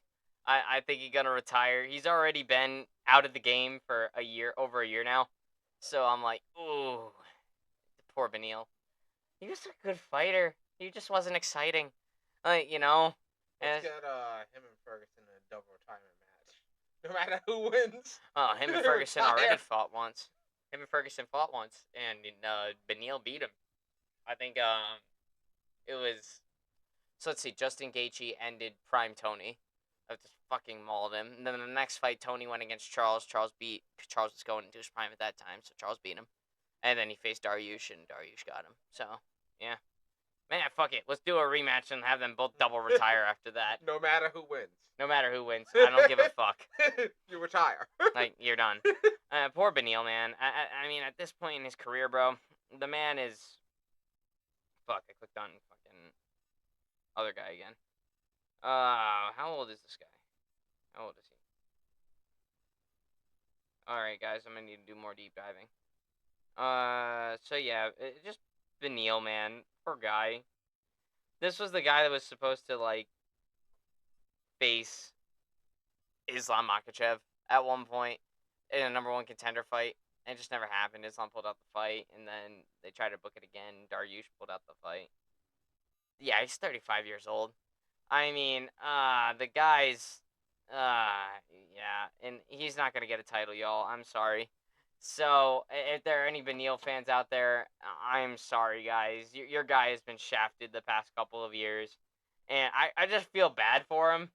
I think he's gonna retire. He's already been out of the game for over a year now. So I'm like, ooh, poor Beneil. He was a good fighter. He just wasn't exciting. You know. Let's get him and Ferguson in a double retirement match. No matter who wins. Oh, him and Ferguson already fought once. And Beneil beat him. I think it was. So let's see. Justin Gaethje ended Prime Tony. I just fucking mauled him. And then the next fight, Tony went against Charles. Charles was going into his prime at that time, so Charles beat him. And then he faced Dariush, and Dariush got him. So yeah. Man, fuck it. Let's do a rematch and have them both double retire after that. No matter who wins. No matter who wins. I don't give a fuck. You retire. Like, you're done. Poor Beneil, man. I mean, at this point in his career, bro, the man is... Fuck, I clicked on fucking other guy again. How old is this guy? How old is he? Alright, guys, I'm gonna need to do more deep diving. So yeah, just Beneil, man. Poor guy. This was the guy that was supposed to, like, face Islam Makhachev at one point in a number 1 contender fight. And it just never happened. Islam pulled out the fight, and then they tried to book it again. Dariush pulled out the fight. Yeah, he's 35 years old. I mean, the guy's, yeah, and he's not gonna get a title, y'all. I'm sorry. So, if there are any Beneil fans out there, I'm sorry, guys. Your guy has been shafted the past couple of years, and I just feel bad for him.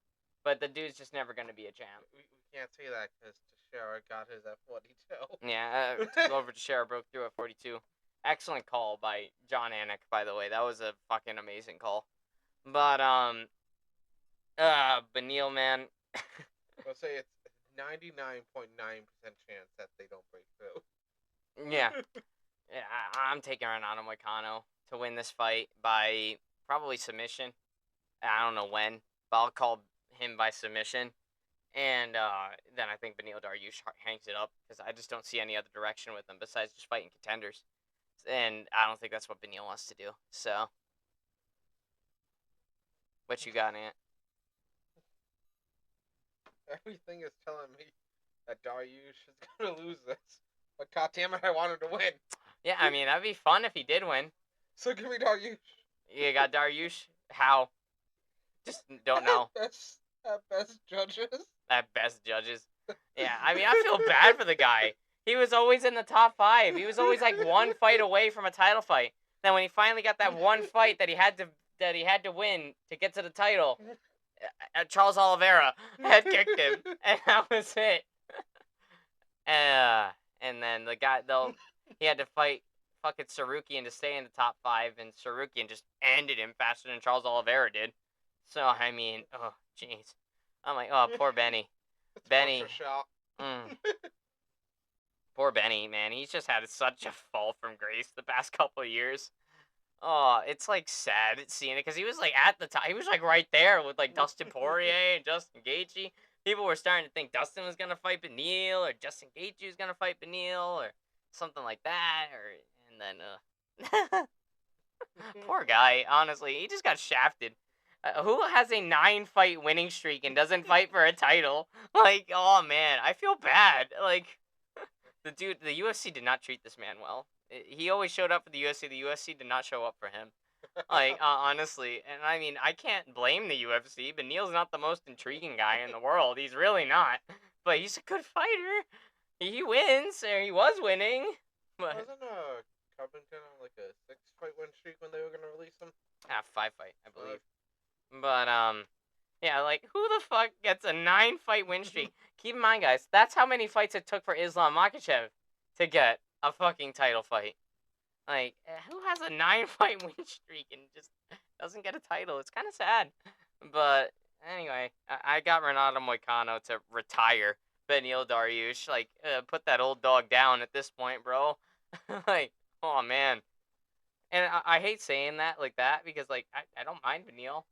But the dude's just never gonna be a champ. We can't say that because Teixeira got his at 42. Yeah, Glover Teixeira broke through at 42. Excellent call by John Anik, by the way. That was a fucking amazing call. But Beneil, man. I'll say it's 99.9% chance that they don't break through. Yeah. Yeah, I'm taking Renato Moicano to win this fight by probably submission. I don't know when, but I'll call him by submission. And then I think Beneil Dariush hangs it up because I just don't see any other direction with him besides just fighting contenders. And I don't think that's what Beneil wants to do. So, what you got, Ant? Everything is telling me that Dariush is gonna lose this, but goddamn it, I wanted to win. Yeah, I mean, that'd be fun if he did win. So give me Dariush. You got Dariush? How? Just don't know. At best judges. At best judges. Yeah, I mean, I feel bad for the guy. He was always in the top 5. He was always like one fight away from a title fight. Then when he finally got that one fight that he had to win to get to the title, Charles Oliveira head kicked him, and that was it. And then he had to fight fucking Sarukian to stay in the top 5, and Sarukian just ended him faster than Charles Oliveira did. So I mean, oh jeez, I'm like, oh poor Benny. Benny. Poor Benny, man. He's just had such a fall from grace the past couple of years. Oh, it's like sad seeing it because he was like at the top. He was like right there with like Dustin Poirier and Justin Gaethje. People were starting to think Dustin was gonna fight Beneil or Justin Gaethje was gonna fight Beneil or something like that. And then poor guy. Honestly, he just got shafted. Who has a 9-fight winning streak and doesn't fight for a title? Like, oh man, I feel bad. Like, the UFC did not treat this man well. He always showed up for the UFC. The UFC did not show up for him. Like, honestly, and I mean, I can't blame the UFC. Beneil's not the most intriguing guy in the world. He's really not. But he's a good fighter. He wins, or he was winning. But Wasn't Covington on like a 6-fight win streak when they were gonna release him? 5-fight, I believe. But yeah, like who the fuck gets a 9-fight win streak? Keep in mind, guys, that's how many fights it took for Islam Makhachev to get a fucking title fight. Like, who has a 9-fight win streak and just doesn't get a title? It's kind of sad. But anyway, I got Renato Moicano to retire Beneil Dariush. Like, put that old dog down at this point, bro. Like, oh man. And I hate saying that like that because like I don't mind Beneil.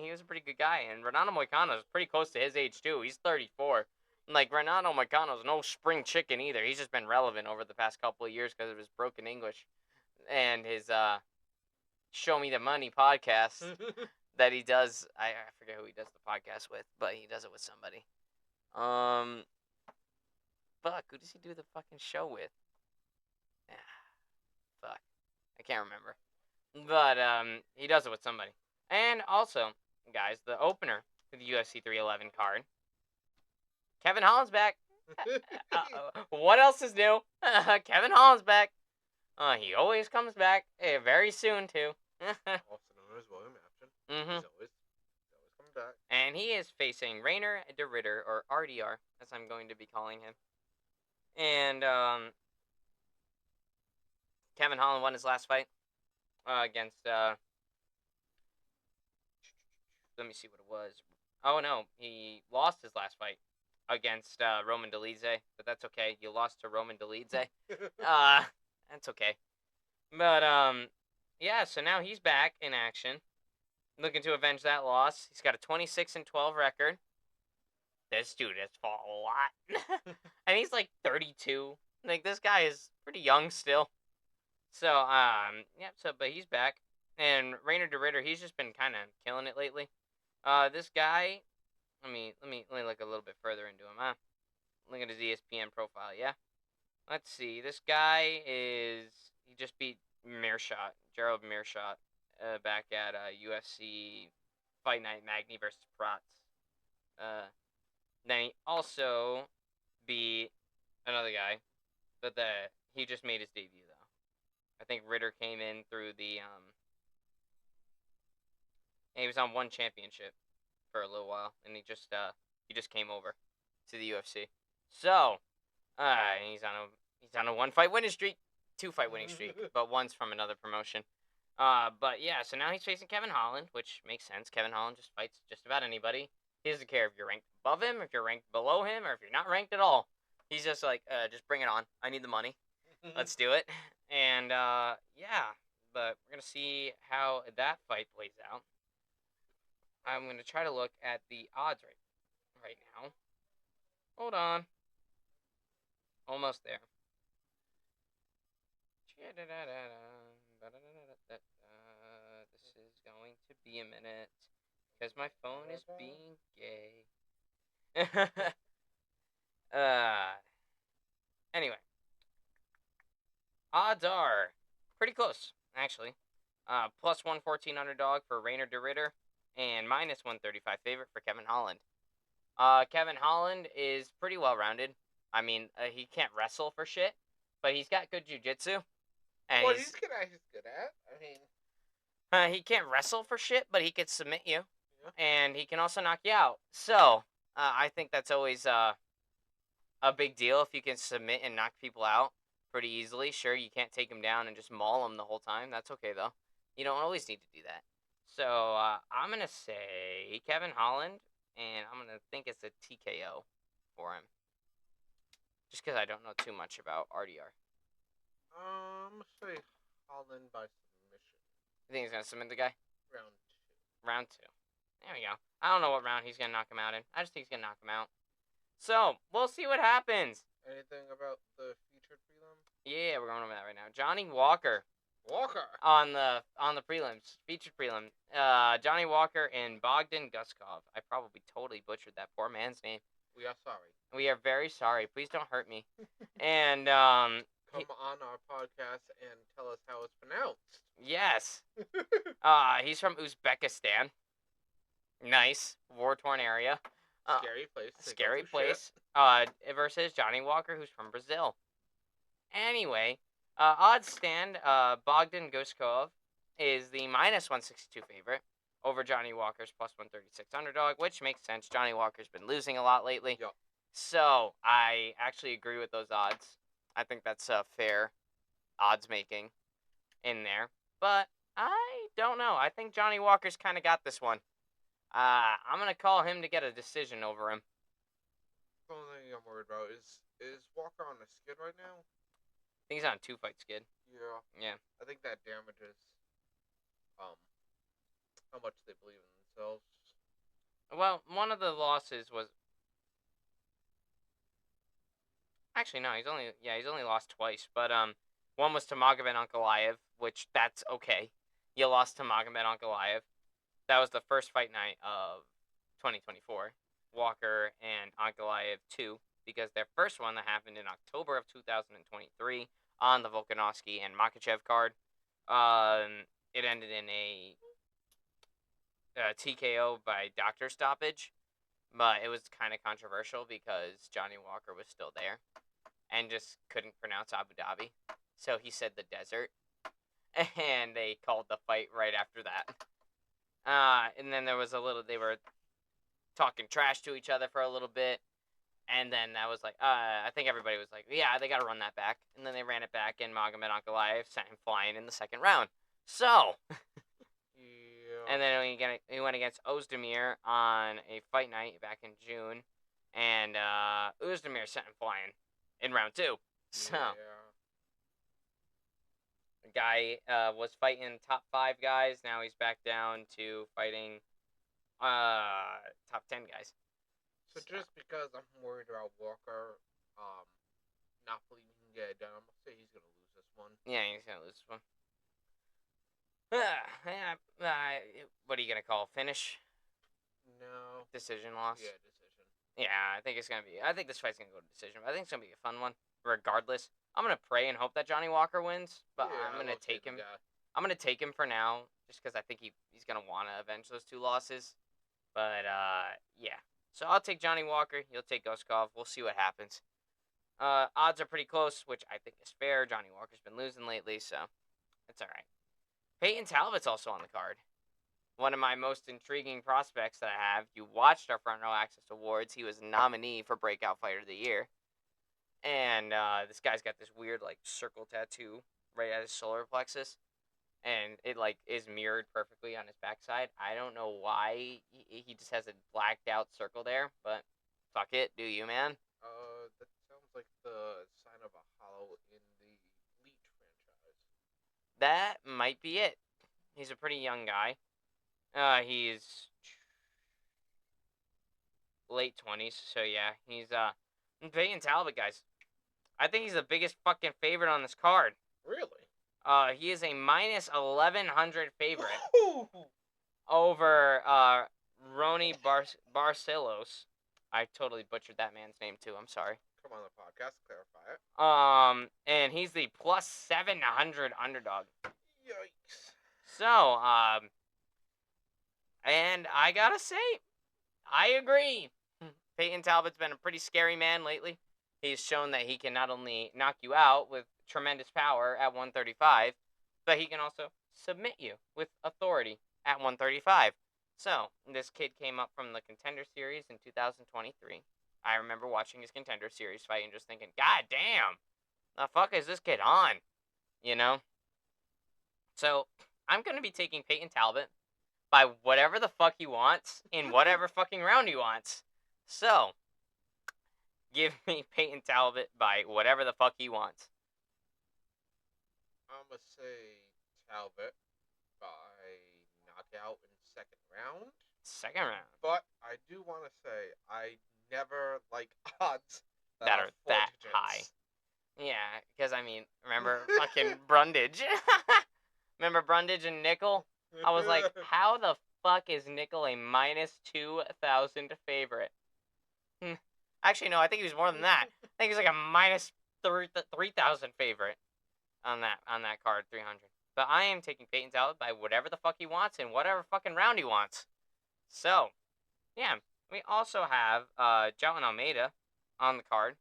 He was a pretty good guy, and Renato Moicano is pretty close to his age too. He's 34. Like Renato Moicano's no spring chicken either. He's just been relevant over the past couple of years because of his broken English and his Show Me the Money podcast that he does. I forget who he does the podcast with, but he does it with somebody. Fuck, who does he do the fucking show with? Fuck. I can't remember. But he does it with somebody. And also, guys, the opener to the UFC 311 card. Kevin Holland's back. What else is new? Kevin Holland's back. He always comes back very soon too. Also known as William Afton. Mm-hmm. He's always coming back. And he is facing Rainer de Ritter, or RDR, as I'm going to be calling him. And Kevin Holland won his last fight against. Let me see what it was. Oh no, he lost his last fight against Roman Dolidze, but that's okay. You lost to Roman Dolidze. That's okay. But yeah. So now he's back in action, looking to avenge that loss. He's got a 26-12 record. This dude has fought a lot, and he's like 32. Like this guy is pretty young still. So yeah. So but he's back, and Rainer de Ritter, he's just been kind of killing it lately. This guy, let me look a little bit further into him. Look at his ESPN profile. Yeah. Let's see. This guy he just beat Gerald Mearshot, back at UFC Fight Night Magny versus Prats. Then he also beat another guy, but he just made his debut though. I think Ritter came in through the he was on one championship for a little while, and he just came over to the UFC. So he's on a 1-fight winning streak, 2-fight winning streak, but one's from another promotion. But yeah, so now he's facing Kevin Holland, which makes sense. Kevin Holland just fights just about anybody. He doesn't care if you're ranked above him, if you're ranked below him, or if you're not ranked at all. He's just like, just bring it on. I need the money. Let's do it. And yeah, but we're gonna see how that fight plays out. I'm gonna try to look at the odds right now. Hold on, almost there. This is going to be a minute because my phone is being gay. uh, anyway, odds are pretty close, actually. Plus 114 underdog for Rainer de Ritter, and minus 135 favorite for Kevin Holland. Kevin Holland is pretty well rounded. I mean, he can't wrestle for shit, but he's got good jujitsu. What he's good at. I mean, he can't wrestle for shit, but he could submit you, yeah. and he can also knock you out. So I think that's always a big deal if you can submit and knock people out pretty easily. Sure, you can't take them down and just maul them the whole time. That's okay though. You don't always need to do that. So I'm gonna say Kevin Holland, and I'm gonna think it's a TKO for him, just because I don't know too much about RDR. I'm gonna say Holland by submission. You think he's gonna submit the guy? Round 2. Round 2. There we go. I don't know what round he's gonna knock him out in. I just think he's gonna knock him out. So we'll see what happens. Anything about the featured prelim? Yeah, we're going over that right now. Johnny Walker on the prelims, featured prelim. Johnny Walker and Bogdan Guskov. I probably totally butchered that poor man's name. We are sorry. We are very sorry. Please don't hurt me. And come on our podcast and tell us how it's pronounced. Yes. He's from Uzbekistan. Nice, war-torn area. Scary place. Scary place. Versus Johnny Walker, who's from Brazil. Anyway, odds stand. Bogdan Guskov is the minus 162 favorite over Johnny Walker's plus 136 underdog, which makes sense. Johnny Walker's been losing a lot lately. Yep. So I actually agree with those odds. I think that's fair odds making in there. But I don't know. I think Johnny Walker's kind of got this one. I'm going to call him to get a decision over him. The only thing I'm worried about is Walker on a skid right now? I think he's on a 2-fight skid. Yeah. Yeah. I think that damages how much they believe in themselves. Well, one of the losses was... Actually, no, he's only lost twice. But one was to Magomed Ankalaev, which that's okay. You lost to Magomed Ankalaev. That was the first fight night of 2024. Walker and Ankalaev 2, because their first one that happened in October of 2023 on the Volkanovski and Makachev card. It ended in a TKO by doctor stoppage, but it was kind of controversial because Johnny Walker was still there and just couldn't pronounce Abu Dhabi, so he said the desert, and they called the fight right after that. And then there was they were talking trash to each other for a little bit, and then I was like, I think everybody was like, yeah, they got to run that back, and then they ran it back, and Magomed Ankalaev sent him flying in the second round. So, yeah. And then he went against Ozdemir on a fight night back in June, and Ozdemir sent him flying in round 2. So, the guy was fighting top 5 guys. Now he's back down to fighting top 10 guys. So just because I'm worried about Walker not believing he can get it done, I'm going to say he's going to lose this one. Yeah, he's going to lose this one. What are you going to call? Finish? No. Decision loss? Yeah, decision. Yeah, I think this fight's going to go to decision. But I think it's going to be a fun one, regardless. I'm going to pray and hope that Johnny Walker wins, but yeah, I'm going to take him. I'm going to take him for now, just because I think he's going to want to avenge those 2 losses. But, yeah. So I'll take Johnny Walker. You'll take Guskov. We'll see what happens. Odds are pretty close, which I think is fair. Johnny Walker's been losing lately, so it's all right. Peyton Talbot's also on the card. One of my most intriguing prospects that I have. You watched our Front Row Access Awards. He was a nominee for Breakout Fighter of the Year. And this guy's got this weird, like, circle tattoo right at his solar plexus. And it, like, is mirrored perfectly on his backside. I don't know why he just has a blacked out circle there, but fuck it. Do you, man? That sounds like the sign of a hollow in the Elite franchise. That might be it. He's a pretty young guy. He's late 20s, so yeah, he's Peyton Talbot, guys. I think he's the biggest fucking favorite on this card. Really? He is a minus 1100 favorite over Rony Barcelos. I totally butchered that man's name too. I'm sorry. Come on the podcast, clarify it. And he's the plus 700 underdog. Yikes. So, and I gotta say, I agree. Peyton Talbot's been a pretty scary man lately. He's shown that he can not only knock you out with tremendous power at 135, but he can also submit you with authority at 135. So, this kid came up from the Contender Series in 2023. I remember watching his Contender Series fight and just thinking, God damn, the fuck is this kid on? You know? So, I'm going to be taking Peyton Talbot by whatever the fuck he wants in whatever fucking round he wants. So, give me Peyton Talbot by whatever the fuck he wants. I'm going to say Talbot by knockout in second round. Second round. But I do want to say I never like odds That are that digits. high. Yeah, because I mean, remember fucking Brundage? Remember Brundage and Nickel? I was like, how the fuck is Nickel a minus 2,000 favorite? Actually, no, I think he was more than that. I think he's like a minus 3,000 favorite on that card, 300. But I am taking Peyton Talbot by whatever the fuck he wants in whatever fucking round he wants. So, yeah. We also have João Almeida on the card.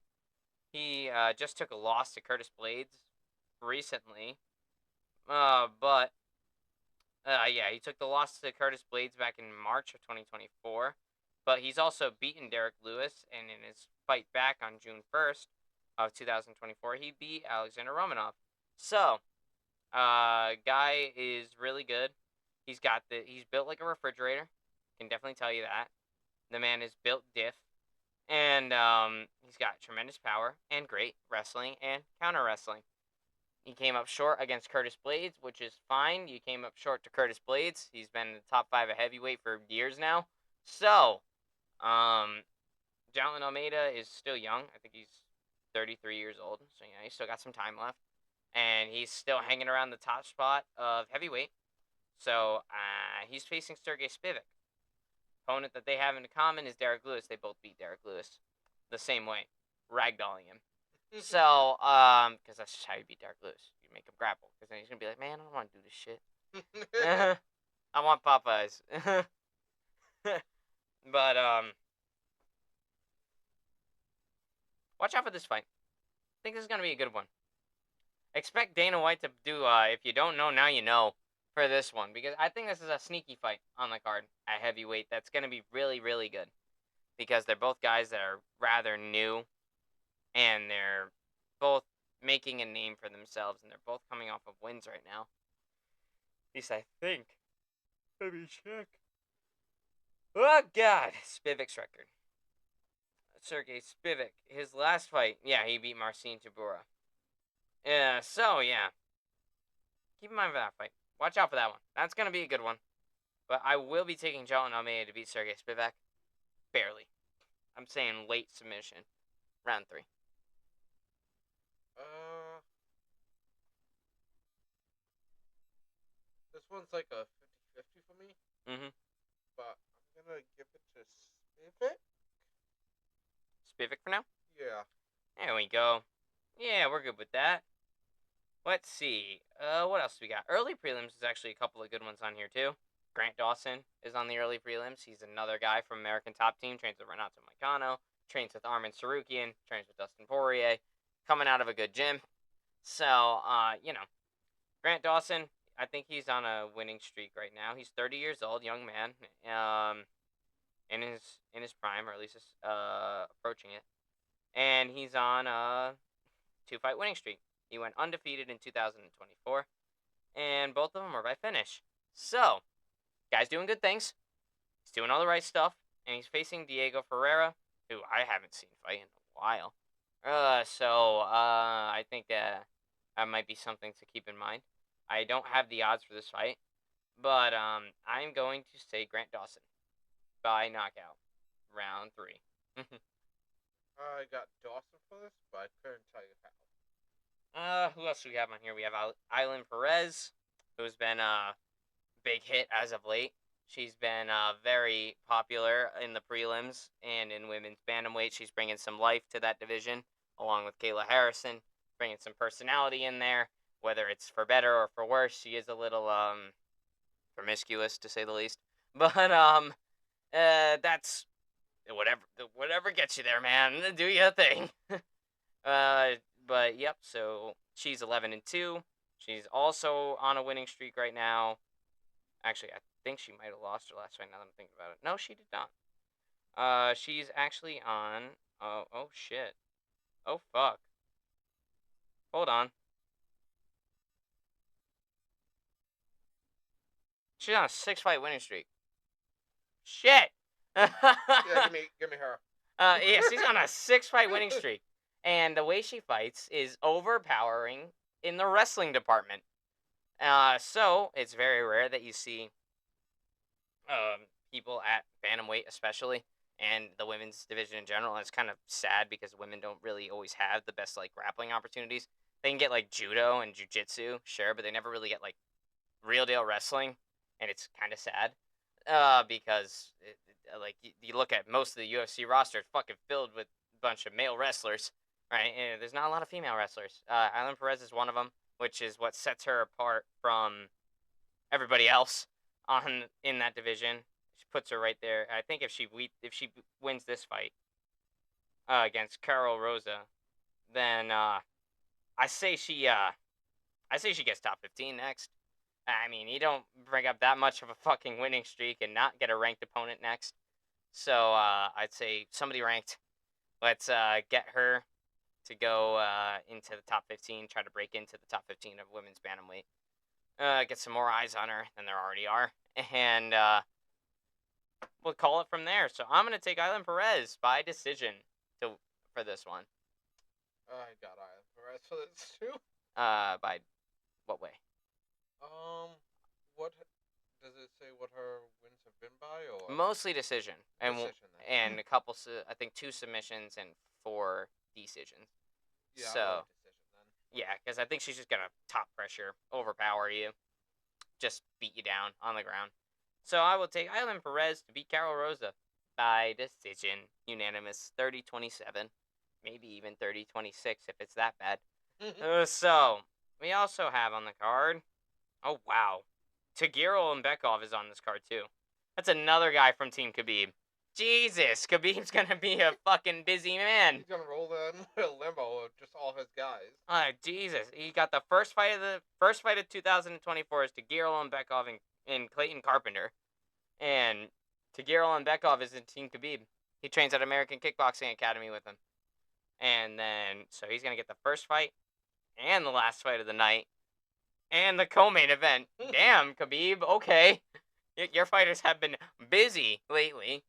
He just took a loss to Curtis Blades recently. But yeah, he took the loss to Curtis Blades back in March of 2024. But he's also beaten Derek Lewis, and in his fight back on June 1st of 2024, he beat Alexander Romanov. So, guy is really good. He's built like a refrigerator. Can definitely tell you that. The man is built diff. And he's got tremendous power and great wrestling and counter wrestling. He came up short against Curtis Blades, which is fine. You came up short to Curtis Blades. He's been in the top 5 of heavyweight for years now. So, João Almeida is still young. I think he's 33 years old. So, yeah, he's still got some time left. And he's still hanging around the top spot of heavyweight. So, he's facing Sergey Spivak. Opponent that they have in common is Derek Lewis. They both beat Derek Lewis the same way, ragdolling him. So, because that's just how you beat Derek Lewis. You make him grapple. Because then he's going to be like, man, I don't want to do this shit. I want Popeyes. But, watch out for this fight. I think this is going to be a good one. Expect Dana White to do, if you don't know, now you know, for this one. Because I think this is a sneaky fight on the card at heavyweight that's going to be really, really good. Because they're both guys that are rather new. And they're both making a name for themselves. And they're both coming off of wins right now. At least I think. Let me check. Oh, God. Spivak's record. Sergey Spivak. His last fight. Yeah, he beat Marcin Tybura. So, yeah. Keep in mind for that fight. Watch out for that one. That's going to be a good one. But I will be taking João Almeida to beat Sergey Spivak. Barely. I'm saying late submission. Round 3. This one's like a 50-50 for me. Mm-hmm. But I'm going to give it to Spivak. Spivak for now? Yeah. There we go. Yeah, we're good with that. Let's see. What else we got? Early prelims is actually a couple of good ones on here, too. Grant Dawson is on the early prelims. He's another guy from American Top Team, trains with Renato Moicano. trains with Armin Sarukian, trains with Dustin Poirier, coming out of a good gym. So, Grant Dawson, I think he's on a winning streak right now. He's 30 years old, young man, in his prime, or at least approaching it, and he's on a 2-fight winning streak. He went undefeated in 2024, and both of them are by finish. So, guy's doing good things. He's doing all the right stuff, and he's facing Diego Ferreira, who I haven't seen fight in a while. I think that might be something to keep in mind. I don't have the odds for this fight, but I'm going to say Grant Dawson by knockout, round 3. I got Dawson for this, but I couldn't tell you how. Who else do we have on here? We have Island Perez, who's been a big hit as of late. She's been very popular in the prelims and in women's bantamweight. She's bringing some life to that division, along with Kayla Harrison, bringing some personality in there. Whether it's for better or for worse, she is a little promiscuous, to say the least. But that's whatever gets you there, man. Do your thing. But yep. So she's 11-2. She's also on a winning streak right now. Actually, I think she might have lost her last fight. Now that I'm thinking about it, no, she did not. She's actually on. Oh shit. Oh fuck. Hold on. She's on a 6-fight winning streak. Shit. Yeah, give me her. Yeah, she's on a 6-fight winning streak, and the way she fights is overpowering in the wrestling department. So it's very rare that you see people at bantamweight, especially, and the women's division in general. And it's kind of sad because women don't really always have the best like grappling opportunities. They can get like judo and jujitsu, sure, but they never really get like real deal wrestling, and it's kind of sad. Because like you look at most of the UFC roster, it's fucking filled with a bunch of male wrestlers, right? And there's not a lot of female wrestlers. Island Perez is one of them, which is what sets her apart from everybody else in that division. She puts her right there. I think if she wins this fight against Carol Rosa, then I say she gets top 15 next. I mean, you don't bring up that much of a fucking winning streak and not get a ranked opponent next. So I'd say somebody ranked. Let's get her to go into the top 15, try to break into the top 15 of women's bantamweight. Get some more eyes on her than there already are. And we'll call it from there. So I'm going to take Island Perez by decision for this one. I got Island Perez for this too. By what way? What does it say? What her wins have been by, or mostly decision, and decision and a couple. I think 2 submissions and 4 decisions. Yeah, So I like decision then. yeah, because I think she's just gonna top pressure, overpower you, just beat you down on the ground. So I will take Island Perez to beat Carol Rosa by decision, unanimous, 30-27, maybe even 30-26 if it's that bad. So we also have on the card. Oh, wow. Tagiro Umbekov is on this card, too. That's another guy from Team Khabib. Jesus, Khabib's gonna be a fucking busy man. He's gonna roll in a limo of just all his guys. Oh, Jesus. He got the first fight of 2024 is Tagiro Umbekov and Clayton Carpenter. And Tagiro Umbekov is in Team Khabib. He trains at American Kickboxing Academy with him. And then, so he's gonna get the first fight and the last fight of the night. And the co-main event. Damn, Khabib. Okay. Your fighters have been busy lately.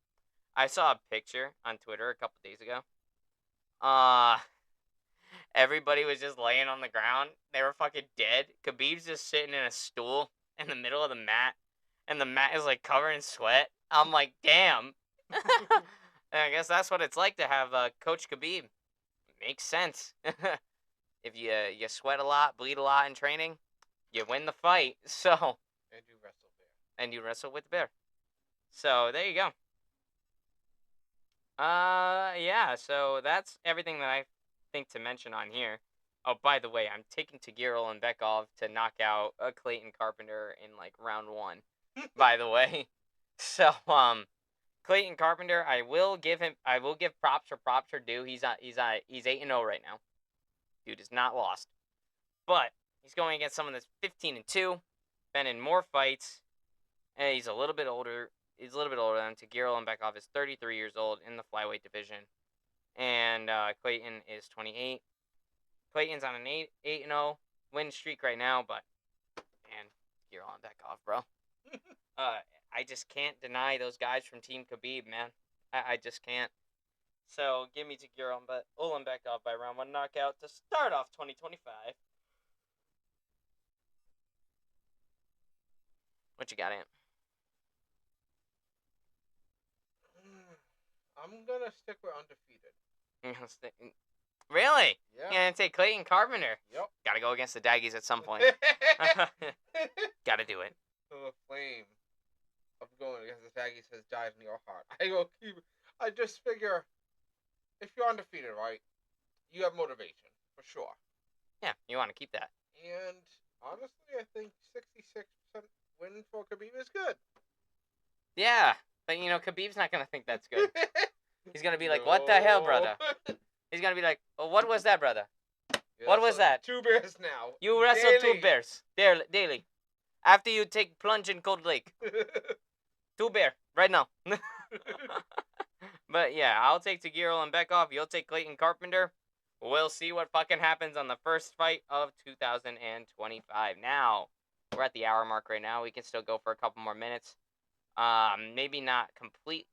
I saw a picture on Twitter a couple days ago. Everybody was just laying on the ground. They were fucking dead. Khabib's just sitting in a stool in the middle of the mat. And the mat is like covered in sweat. I'm like, damn. And I guess that's what it's like to have Coach Khabib. Makes sense. If you sweat a lot, bleed a lot in training, you win the fight. So And you wrestle bear. And you wrestle with the bear. So there you go. Yeah. So that's everything that I think to mention on here. Oh, by the way, I'm taking Tagiro Umbekov to knock out Clayton Carpenter in like round 1. By the way, so Clayton Carpenter, I will give props for props are due. He's 8-0 right now. Dude is not lost. But he's going against someone that's 15-2, been in more fights, and he's a little bit older. He's a little bit older than Tagir Ulanbekov is 33 years old in the flyweight division, and Clayton is 28. Clayton's on an 8-0 win streak right now, but man, Tagir Ulanbekov, bro. I just can't deny those guys from Team Khabib, man. I just can't. So give me Tagir Ulanbekov by round 1 knockout to start off 2025. What you got, Ant? I'm gonna stick with undefeated. Really? Yeah. You gonna take Clayton Carpenter? Yep. Gotta go against the Daggies at some point. Gotta do it. The flame of going against the Aggies has died in your heart. I just figure, if you're undefeated, right, you have motivation for sure. Yeah, you want to keep that. And honestly, I think 66% win for Khabib is good. Yeah, but Khabib's not gonna think that's good. He's gonna be like, "What the hell, brother?" He's gonna be like, "Oh, what was that, brother? Yeah, what was that? 2 bears now. You wrestled daily. 2 bears daily. After you take plunge in Cold Lake, 2 bear right now." But yeah, I'll take Tagir Ulanbekov. You'll take Clayton Carpenter. We'll see what fucking happens on the first fight of 2025. Now, we're at the hour mark right now. We can still go for a couple more minutes. Maybe not complete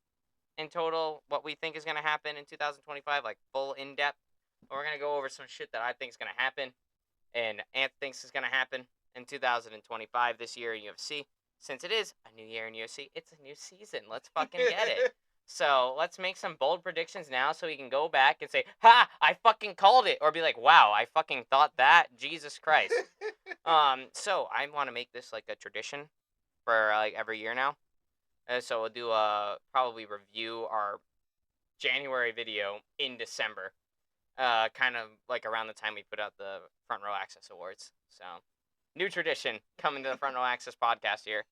in total what we think is going to happen in 2025, like full in-depth. But we're going to go over some shit that I think is going to happen and Ant thinks is going to happen in 2025 this year in UFC. Since it is a new year in UFC, it's a new season. Let's fucking get it. So let's make some bold predictions now so we can go back and say, "Ha, I fucking called it." Or be like, "Wow, I fucking thought that. Jesus Christ." So I want to make this like a tradition for like every year now. So we'll do probably review our January video in December. Kind of like around the time we put out the Front Row Access Awards. So new tradition coming to the Front Row Access podcast here.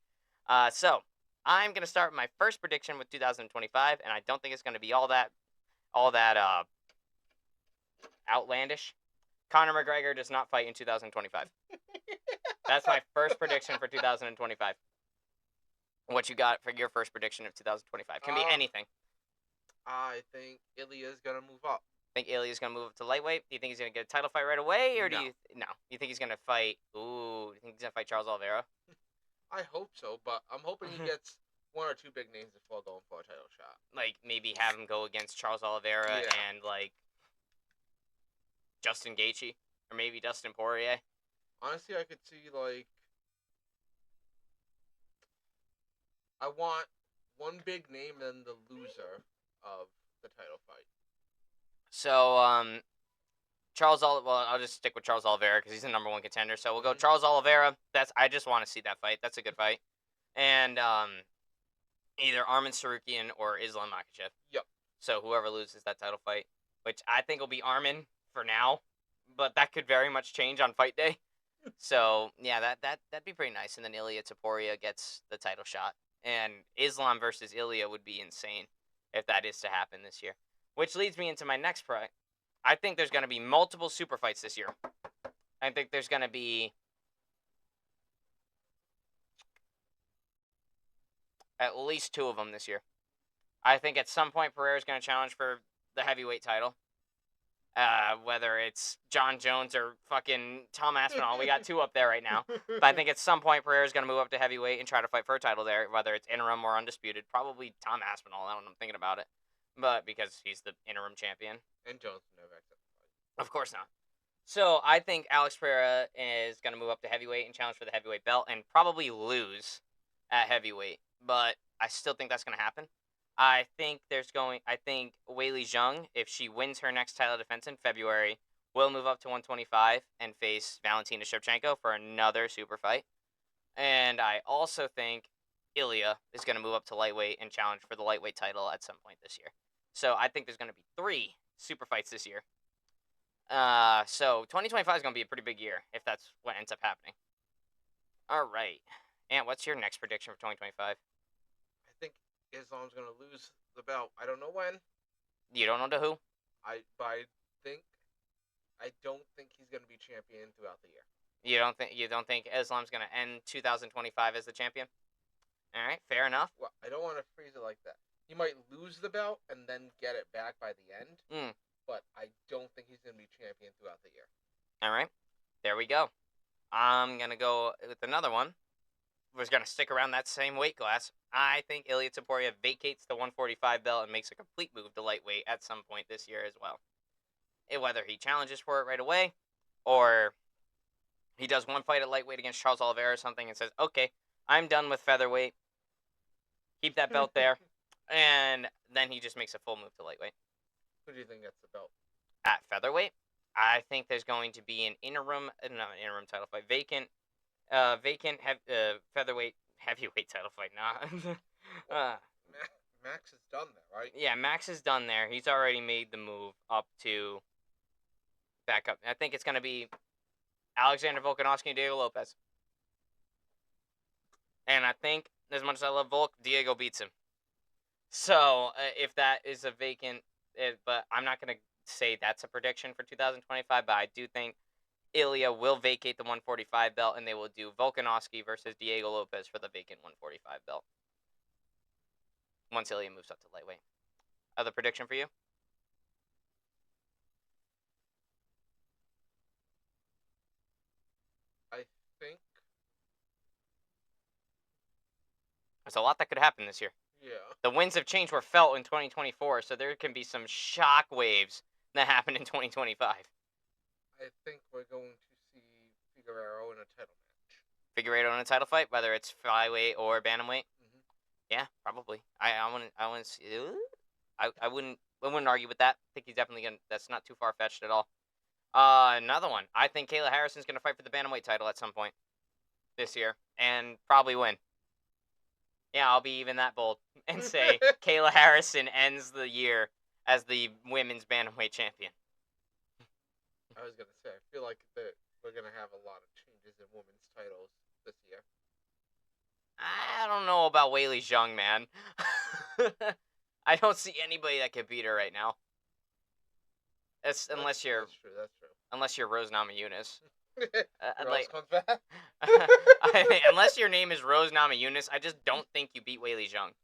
So I'm going to start my first prediction with 2025, and I don't think it's going to be all that outlandish. Conor McGregor does not fight in 2025. That's my first prediction for 2025. What you got for your first prediction of 2025? Can be anything. I think Ilya's going to move up. Think Ilya's going to move up to lightweight? Do you think he's going to get a title fight right away? Or No. You think he's going to fight... Ooh, do you think he's going to fight Charles Oliveira? I hope so, but I'm hoping he gets 1 or 2 big names before going for a title shot. Like, maybe have him go against Charles Oliveira and, like, Justin Gaethje? Or maybe Dustin Poirier? Honestly, I could see, like... I want one big name and the loser of the title fight. So, I'll just stick with Charles Oliveira because he's the number 1 contender. So we'll go Charles Oliveira. I just want to see that fight. That's a good fight. And either Arman Tsarukyan or Islam Makhachev. Yep. So whoever loses that title fight, which I think will be Arman for now, but that could very much change on fight day. So yeah, that'd be pretty nice. And then Ilya Topuria gets the title shot. And Islam versus Ilya would be insane if that is to happen this year. Which leads me into my next fight. I think there's going to be multiple super fights this year. I think there's going to be at least 2 of them this year. I think at some point Pereira's going to challenge for the heavyweight title. Whether it's John Jones or fucking Tom Aspinall. We got 2 up there right now. But I think at some point Pereira's going to move up to heavyweight and try to fight for a title there, whether it's interim or undisputed. Probably Tom Aspinall, now that I'm thinking about it. But because he's the interim champion. And Jones never accepted the fight. Of course not. So I think Alex Pereira is going to move up to heavyweight and challenge for the heavyweight belt and probably lose at heavyweight. But I still think that's going to happen. I think Weili Zhang, if she wins her next title defense in February, will move up to 125 and face Valentina Shevchenko for another super fight. And I also think Ilya is going to move up to lightweight and challenge for the lightweight title at some point this year. So I think there's going to be 3 super fights this year. So 2025 is going to be a pretty big year if that's what ends up happening. All right. Ant, what's your next prediction for 2025? I think Islam's gonna lose the belt. I don't know when. You don't know to who? But I think I don't think he's gonna be champion throughout the year. You don't think Islam's gonna end 2025 as the champion? All right, fair enough. Well, I don't want to phrase it like that. He might lose the belt and then get it back by the end. But I don't think he's gonna be champion throughout the year. All right, there we go. I'm gonna go with another one. We're gonna stick around that same weight class. I think Ilya Taporia vacates the 145 belt and makes a complete move to lightweight at some point this year as well. Whether he challenges for it right away, or he does one fight at lightweight against Charles Oliveira or something and says, "Okay, I'm done with featherweight. Keep that belt there," and then he just makes a full move to lightweight. Who do you think gets the belt? At featherweight, I think there's going to be an interim title fight, vacant featherweight heavyweight title fight. Nah. Max is done there, right? Yeah, Max is done there. He's already made the move up to back up. I think it's going to be Alexander Volkanovski and Diego Lopez. And I think, as much as I love Volk, Diego beats him. So, if that is a vacant, but I'm not going to say that's a prediction for 2025, but I do think Ilya will vacate the 145 belt, and they will do Volkanovski versus Diego Lopez for the vacant 145 belt. Once Ilya moves up to lightweight. Other prediction for you? I think. There's a lot that could happen this year. Yeah. The winds of change were felt in 2024, so there can be some shock waves that happen in 2025. I think we're going to see Figueroa in a title match. Figueroa in a title fight, whether it's flyweight or bantamweight. Mm-hmm. Yeah, probably. I wouldn't see. I wouldn't argue with that. I think he's definitely gonna. That's not too far fetched at all. Another one. I think Kayla Harrison's gonna fight for the bantamweight title at some point this year and probably win. Yeah, I'll be even that bold and say Kayla Harrison ends the year as the women's bantamweight champion. I was gonna say, I feel like we're gonna have a lot of changes in women's titles this year. I don't know about Weili Zhang, man. I don't see anybody that could beat her right now. Unless you're That's true. unless you're Rose Namajunas. Rose comes back. Unless your name is Rose Namajunas, I just don't think you beat Weili Zhang.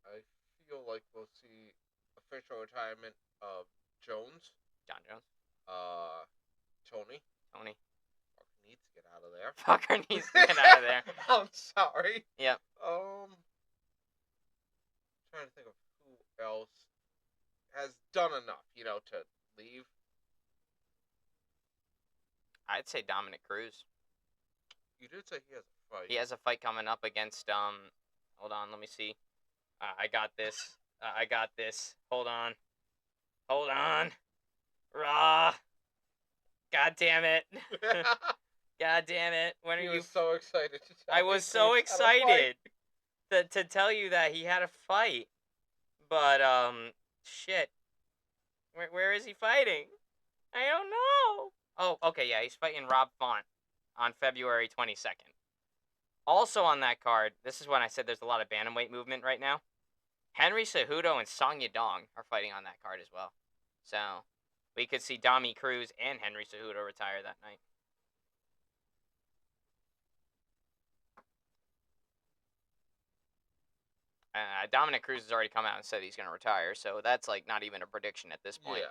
I feel like we'll see official retirement of Jones. John Jones. Tony. Fucker needs to get out of there. Fucker needs to get out of there. I'm sorry. Yep. Trying to think of who else has done enough, to leave. I'd say Dominic Cruz. You did say he has a fight. He has a fight coming up against hold on, let me see. I got this. Hold on. Raw. God damn it. God damn it. When are He you was so excited to tell I me was he so had a fight. excited to tell you that he had a fight. But shit. Where is he fighting? I don't know. Oh, okay, yeah, he's fighting Rob Font on February 22nd. Also on that card, this is when I said there's a lot of bantamweight movement right now. Henry Cejudo and Song Yadong are fighting on that card as well. So, we could see Dami Cruz and Henry Cejudo retire that night. Dominic Cruz has already come out and said he's going to retire, so that's like not even a prediction at this point.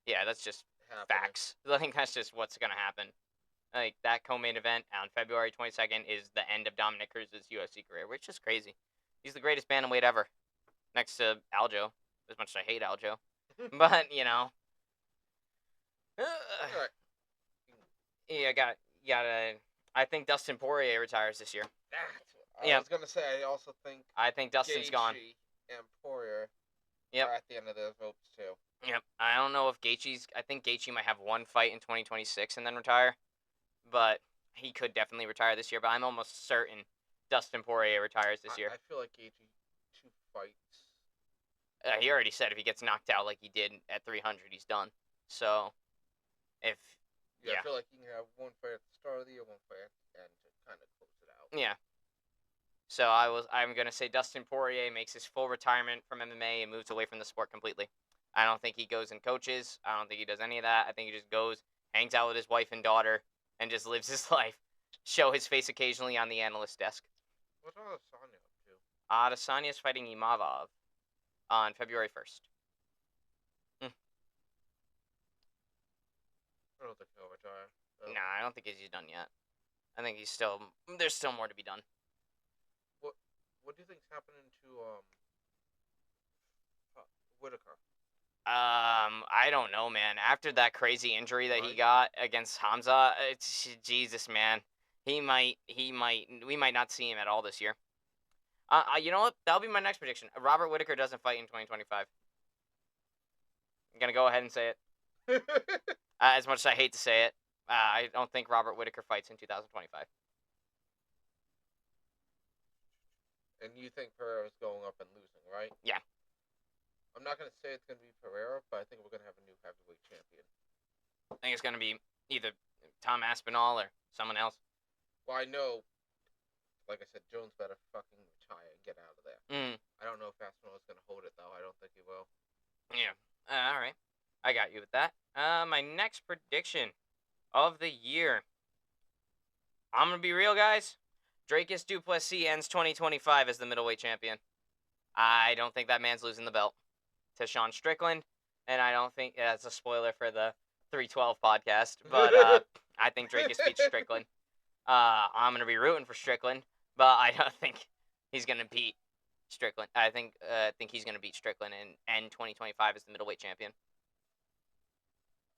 That's just happening. Facts. I think that's just what's going to happen. Like, that co-main event on February 22nd is the end of Dominic Cruz's UFC career, which is crazy. He's the greatest bantamweight ever, next to Aljo, as much as I hate Aljo. But, Alright. Yeah, I think Dustin Poirier retires this year. I was going to say, I think Dustin's Gaethje gone. and Poirier Yep. are at the end of their ropes, too. Yep. I don't know if I think Gaethje might have one fight in 2026 and then retire. But he could definitely retire this year. But I'm almost certain Dustin Poirier retires this year. I feel like Gaethje 2 fights. He already said if he gets knocked out like he did at 300, he's done. So, I feel like you can have one fight at the start of the year, one fight at the end to kind of close it out. Yeah. So I'm gonna say Dustin Poirier makes his full retirement from MMA and moves away from the sport completely. I don't think he goes and coaches. I don't think he does any of that. I think he just goes, hangs out with his wife and daughter, and just lives his life. Show his face occasionally on the analyst desk. What's Adesanya up to? Adesanya's fighting Imavov on February 1st. I don't think he'll retire. Nah, I don't think he's done yet. I think there's still more to be done. What do you think's happening to Whitaker? I don't know, man. After that crazy injury that he Right. got against Hamza, it's Jesus, man. We might not see him at all this year. You know what? That'll be my next prediction. Robert Whitaker doesn't fight in 2025. I'm gonna go ahead and say it. As much as I hate to say it, I don't think Robert Whitaker fights in 2025. And you think Pereira's going up and losing, right? Yeah. I'm not going to say it's going to be Pereira, but I think we're going to have a new heavyweight champion. I think it's gonna be either Tom Aspinall or someone else. Well, I know, like I said, Jones better fucking retire and get out of there. I don't know if Aspinall is going to hold it, though. I don't think he will. Yeah. All right. I got you with that. My next prediction of the year. I'm gonna be real, guys. Dracus du Plessis ends 2025 as the middleweight champion. I don't think that man's losing the belt to Sean Strickland, and I don't think that's a spoiler for the 312 podcast, but I think Dracus beats Strickland. I'm gonna be rooting for Strickland, but I don't think he's gonna beat Strickland. I think he's gonna beat Strickland and end 2025 as the middleweight champion.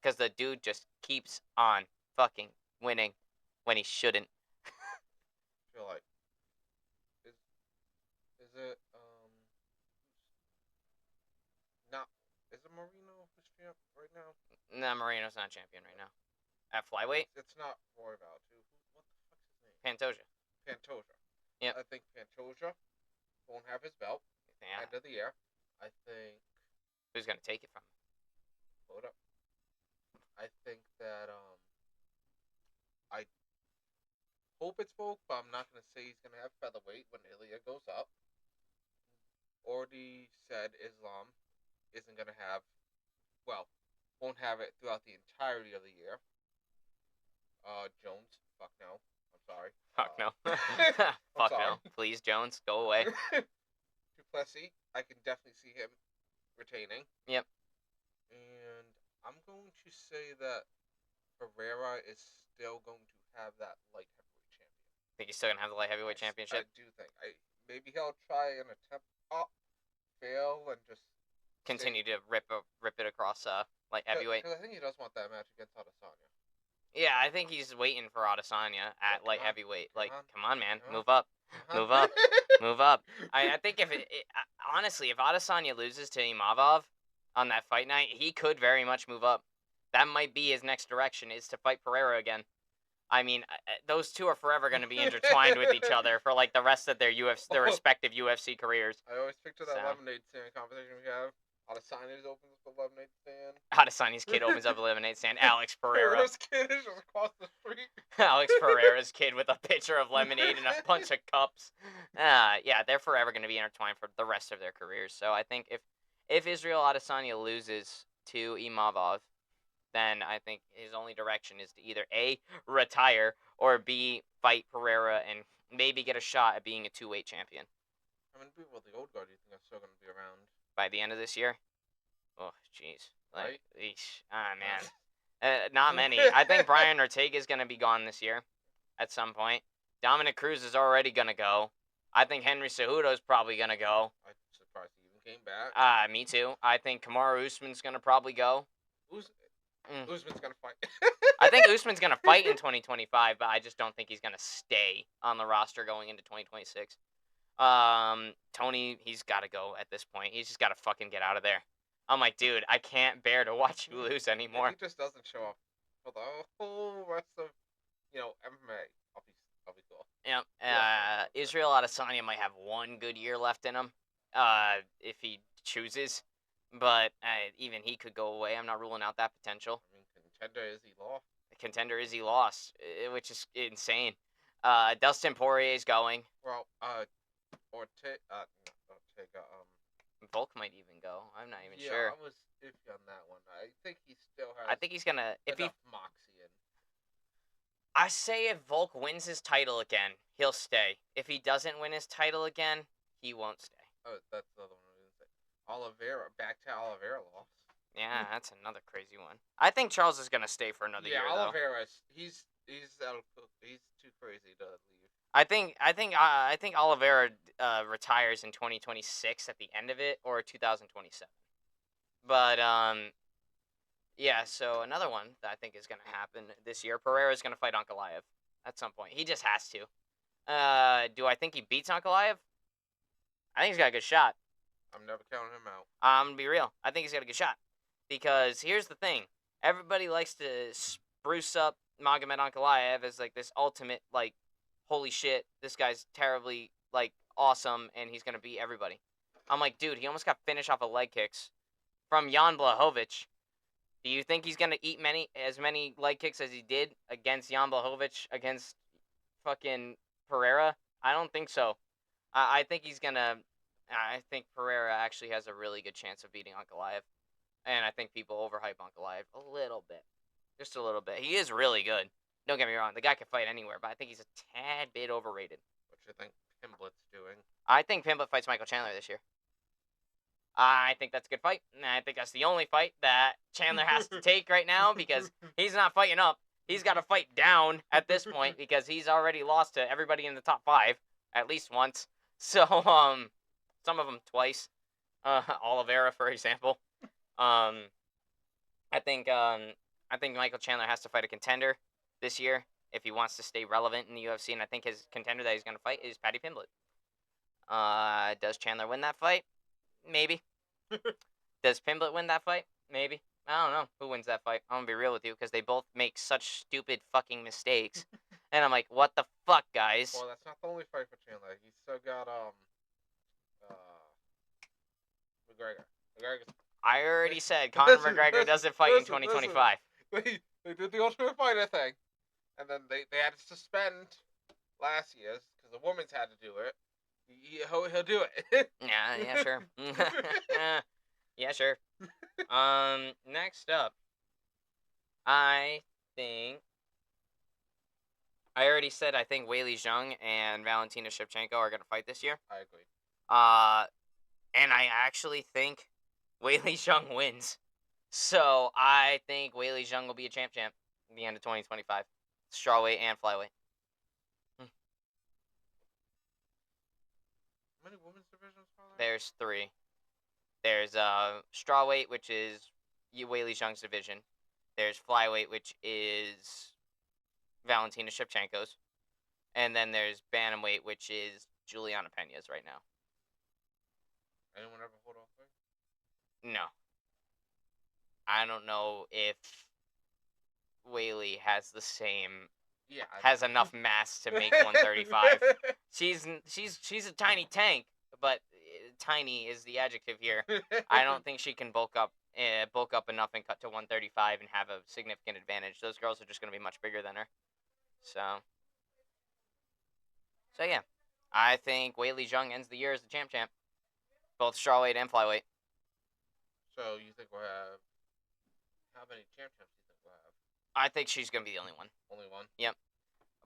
Because the dude just keeps on fucking winning when he shouldn't. I feel like is it not is it Marino who's champ right now? No, Moreno's not champion right now. At flyweight, It's not Royval too. What the fuck's his name? Pantoja. Pantoja. Yep. I think Pantoja won't have his belt Yeah. end of the year. I think. Who's gonna take it from him? Hold up. I think that I hope it's Volk, but I'm not gonna say he's gonna have featherweight when Ilya goes up. Already said Islam isn't gonna have, won't have it throughout the entirety of the year. Jones, fuck no. I'm sorry. Fuck no. I'm Fuck no. sorry. Please, Jones, go away. Du Plessis, I can definitely see him retaining. Yep. And I'm going to say that Pereira is still going to have that light heavyweight champion. Think he's still gonna have the light heavyweight I championship? do think. Maybe he'll try an attempt up, fail, and just Continue to rip it across light heavyweight. Because I think he does want that match against Adesanya. Yeah, I think he's waiting for Adesanya at light heavyweight. Like, come on, man, move up, move up, move up. I think honestly, if Adesanya loses to Imavov on that fight night, he could very much move up. That might be his next direction, is to fight Pereira again. I mean, those two are forever going to be intertwined with each other for like the rest of their respective UFC careers. I always picture that lemonade stand conversation we have. Adesanya opens up a lemonade stand. Adesanya's kid opens up a lemonade stand. Alex Pereira. Pereira's kid is just across the street. Alex Pereira's kid with a pitcher of lemonade and a bunch of cups. Yeah, they're forever going to be intertwined for the rest of their careers. So I think if Israel Adesanya loses to Imavov, then I think his only direction is to either A, retire, or B, fight Pereira and maybe get a shot at being a two-weight champion. How many people with the old guard do you think are still going to be around? By the end of this year? Oh, jeez. Right? Man. Not many. I think Brian Ortega is going to be gone this year at some point. Dominic Cruz is already going to go. I think Henry Cejudo is probably going to go. I'm surprised he even came back. Me too. I think Kamaru Usman's going to probably go. Usman's going to fight. I think Usman's going to fight in 2025, but I just don't think he's going to stay on the roster going into 2026. Tony, he's got to go at this point. He's just got to fucking get out of there. I'm like, dude, I can't bear to watch you lose anymore. If he just doesn't show up for the whole rest of, MMA, I'll be cool. Yep. Israel Adesanya might have one good year left in him, if he chooses. But even he could go away. I'm not ruling out that potential. I mean, contender Izzy lost, which is insane. Dustin Poirier's going. Well, Ortega, Volk might even go. I'm not even yeah, sure. I was iffy on that one. I think he still has I think he's gonna. If he, enough moxie in. I say, if Volk wins his title again, he'll stay. If he doesn't win his title again, he won't stay. Oh, that's the other one I was gonna say. Oliveira, back to Oliveira loss. Yeah, that's another crazy one. I think Charles is gonna stay for another year though. Oliveira, he's too crazy to leave. I think Oliveira retires in 2026 at the end of it, or 2027. But yeah. So another one that I think is gonna happen this year, Pereira's gonna fight Ankalaev at some point. He just has to. Do I think he beats Ankalaev? I think he's got a good shot. I'm never counting him out. I'm gonna be real. I think he's got a good shot. Because here's the thing. Everybody likes to spruce up Magomed Ankalaev as like this ultimate, like, holy shit, this guy's terribly, like, awesome and he's gonna beat everybody. I'm like, dude, he almost got finished off of leg kicks from Jan Blachowicz. Do you think he's gonna eat as many leg kicks as he did against Jan Blachowicz against fucking Pereira? I don't think so. I think he's gonna. I think Pereira actually has a really good chance of beating Ankalaev. And I think people overhype Ankalaev a little bit. Just a little bit. He is really good. Don't get me wrong. The guy can fight anywhere, but I think he's a tad bit overrated. What you think Pimblett's doing? I think Pimblett fights Michael Chandler this year. I think that's a good fight. And I think that's the only fight that Chandler has to take right now because he's not fighting up. He's got to fight down at this point because he's already lost to everybody in the top 5 at least once. So, some of them twice. Oliveira, for example. I think Michael Chandler has to fight a contender this year if he wants to stay relevant in the UFC, and I think his contender that he's going to fight is Paddy Pimblett. Does Chandler win that fight? Maybe. Does Pimblett win that fight? Maybe. I don't know who wins that fight. I'm going to be real with you because they both make such stupid fucking mistakes. And I'm like, what the fuck, guys? Well, that's not the only fight for Chandler. He's still got McGregor. I already said Conor McGregor doesn't fight in 2025. They did the Ultimate Fighter thing, and then they had to suspend last year's because the women's had to do it. He'll do it. Yeah, sure. Yeah, sure. Next up, I already said I think Weili Zhang and Valentina Shevchenko are gonna fight this year. I agree. And I actually think Weili Zhang wins. So I think Weili Zhang will be a champ at the end of 2025. Strawweight and flyweight. How many women's divisions are there? There's 3. There's strawweight, which is Weili Zhang's division. There's flyweight, which is Valentina Shevchenko's. And then there's bantamweight, which is Juliana Pena's right now. Anyone ever hold all 3? No. I don't know if Weili has the same has enough mass to make 135. She's a tiny tank, but tiny is the adjective here. I don't think she can bulk up enough and cut to 135 and have a significant advantage. Those girls are just going to be much bigger than her. So yeah, I think Weili Zhang ends the year as the champ, both strawweight and flyweight. So you think we'll have how many champs do you think we'll have? I think she's going to be the only one. Only one? Yep.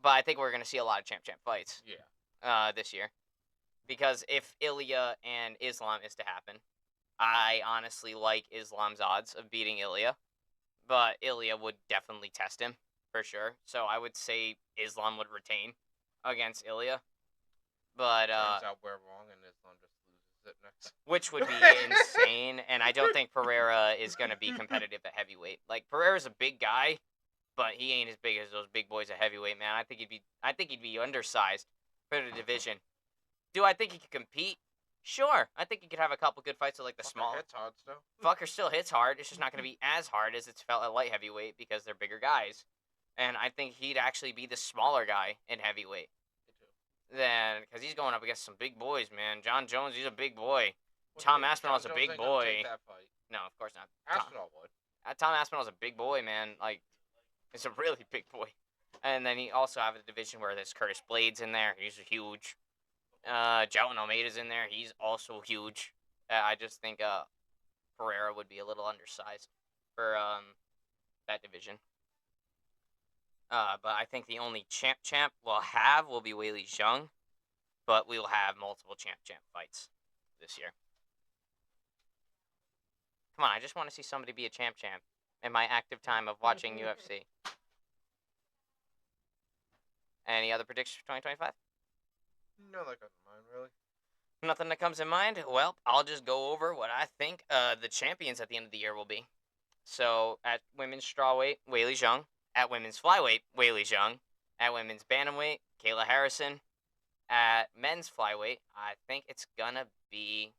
But I think we're going to see a lot of champ fights. Yeah. This year. Because if Ilya and Islam is to happen, I honestly like Islam's odds of beating Ilya. But Ilya would definitely test him, for sure. So I would say Islam would retain against Ilya. But turns out we're wrong and Islam just loses it next. Which would be insane, and I don't think Pereira is going to be competitive at heavyweight. Like, Pereira's a big guy, but he ain't as big as those big boys at heavyweight, man. I think he'd be undersized for the division. Do I think he could compete? Sure. I think he could have a couple good fights at like the small. Hits hard still. Fucker still hits hard. It's just not going to be as hard as it's felt at light heavyweight because they're bigger guys. And I think he'd actually be the smaller guy in heavyweight. Then, because he's going up against some big boys, man. John Jones, he's a big boy. Tom Aspinall's a big boy. No, of course not. Aspinall would. Tom Aspinall's a big boy, man. Like, it's a really big boy. And then you also have a division where there's Curtis Blades in there. He's huge. João Almeida's in there. He's also huge. I just think Pereira would be a little undersized for that division. But I think the only champ we'll have will be Weili Zhang. But we will have multiple champ fights this year. Come on, I just want to see somebody be a champ in my active time of watching UFC. Any other predictions for 2025? No, that comes to mind, really. Nothing that comes in mind? Well, I'll just go over what I think the champions at the end of the year will be. So, at women's strawweight, Weili Zhang. At women's flyweight, Weili Zhang. At women's bantamweight, Kayla Harrison. At men's flyweight, I think it's gonna be...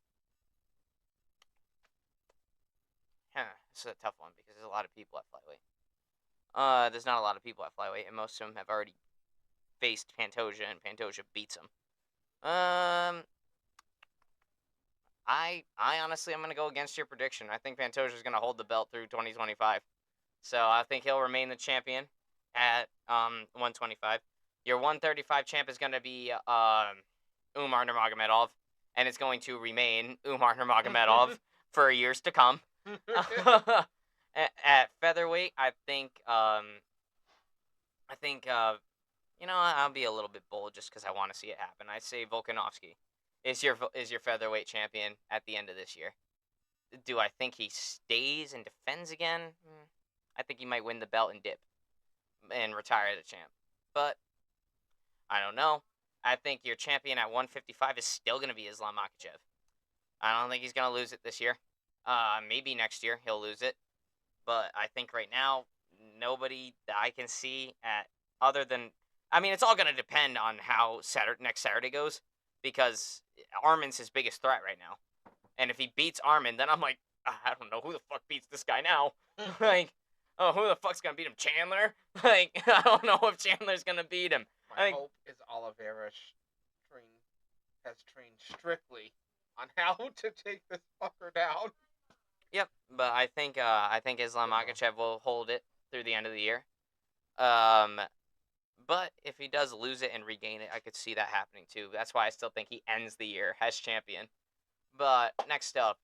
this is a tough one because there's a lot of people at flyweight. There's not a lot of people at flyweight, and most of them have already faced Pantoja, and Pantoja beats them. I honestly, I'm going to go against your prediction. I think Pantoja is going to hold the belt through 2025. So I think he'll remain the champion at 125. Your 135 champ is going to be Umar Nurmagomedov, and it's going to remain Umar Nurmagomedov for years to come. At featherweight, I think I'll be a little bit bold just because I want to see it happen. I say Volkanovski is your featherweight champion at the end of this year. Do I think he stays and defends again? I think he might win the belt and dip and retire the champ. But I don't know. I think your champion at 155 is still going to be Islam Makhachev. I don't think he's going to lose it this year. Maybe next year he'll lose it. But I think right now, nobody that I can see other than... I mean, it's all going to depend on how next Saturday goes, because Armin's his biggest threat right now. And if he beats Armin, then I'm like, I don't know who the fuck beats this guy now. Like, oh, who the fuck's going to beat him? Chandler? Like, I don't know if Chandler's going to beat him. My hope is Oliveira has trained strictly on how to take this fucker down. Yep, but I think Islam Makhachev will hold it through the end of the year. But if he does lose it and regain it, I could see that happening too. That's why I still think he ends the year as champion. But next up,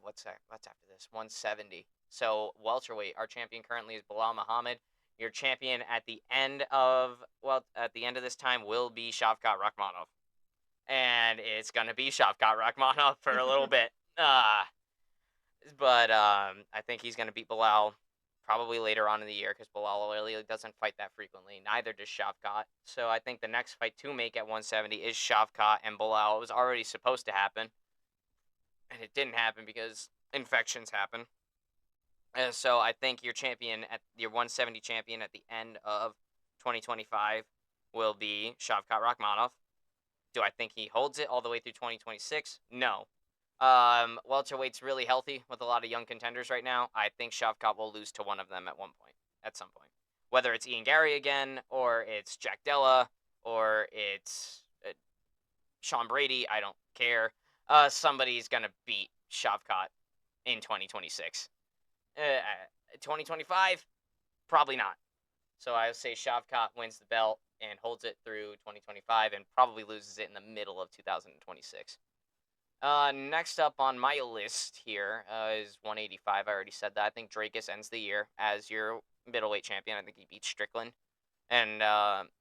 what's after this? 170. So welterweight, our champion currently is Bilal Muhammad. Your champion at the end of this time will be Shavkat Rakhmonov, and it's gonna be Shavkat Rakhmonov for a little bit. But I think he's gonna beat Bilal probably later on in the year, because Bilal really doesn't fight that frequently. Neither does Shavkat. So I think the next fight to make at 170 is Shavkat and Bilal. It was already supposed to happen, and it didn't happen because infections happen. And so I think your 170 champion at the end of 2025 will be Shavkat Rakhmonov. Do I think he holds it all the way through 2026? No. Welterweight's really healthy with a lot of young contenders right now. I think Shavkat will lose to one of them at some point. Whether it's Ian Gary again, or it's Jack Della, or it's Sean Brady, I don't care. Somebody's going to beat Shavkat in 2026. 2025, probably not. So I would say Shavkat wins the belt and holds it through 2025 and probably loses it in the middle of 2026. Next up on my list here is 185. I already said that. I think Drakus ends the year as your middleweight champion. I think he beats Strickland. And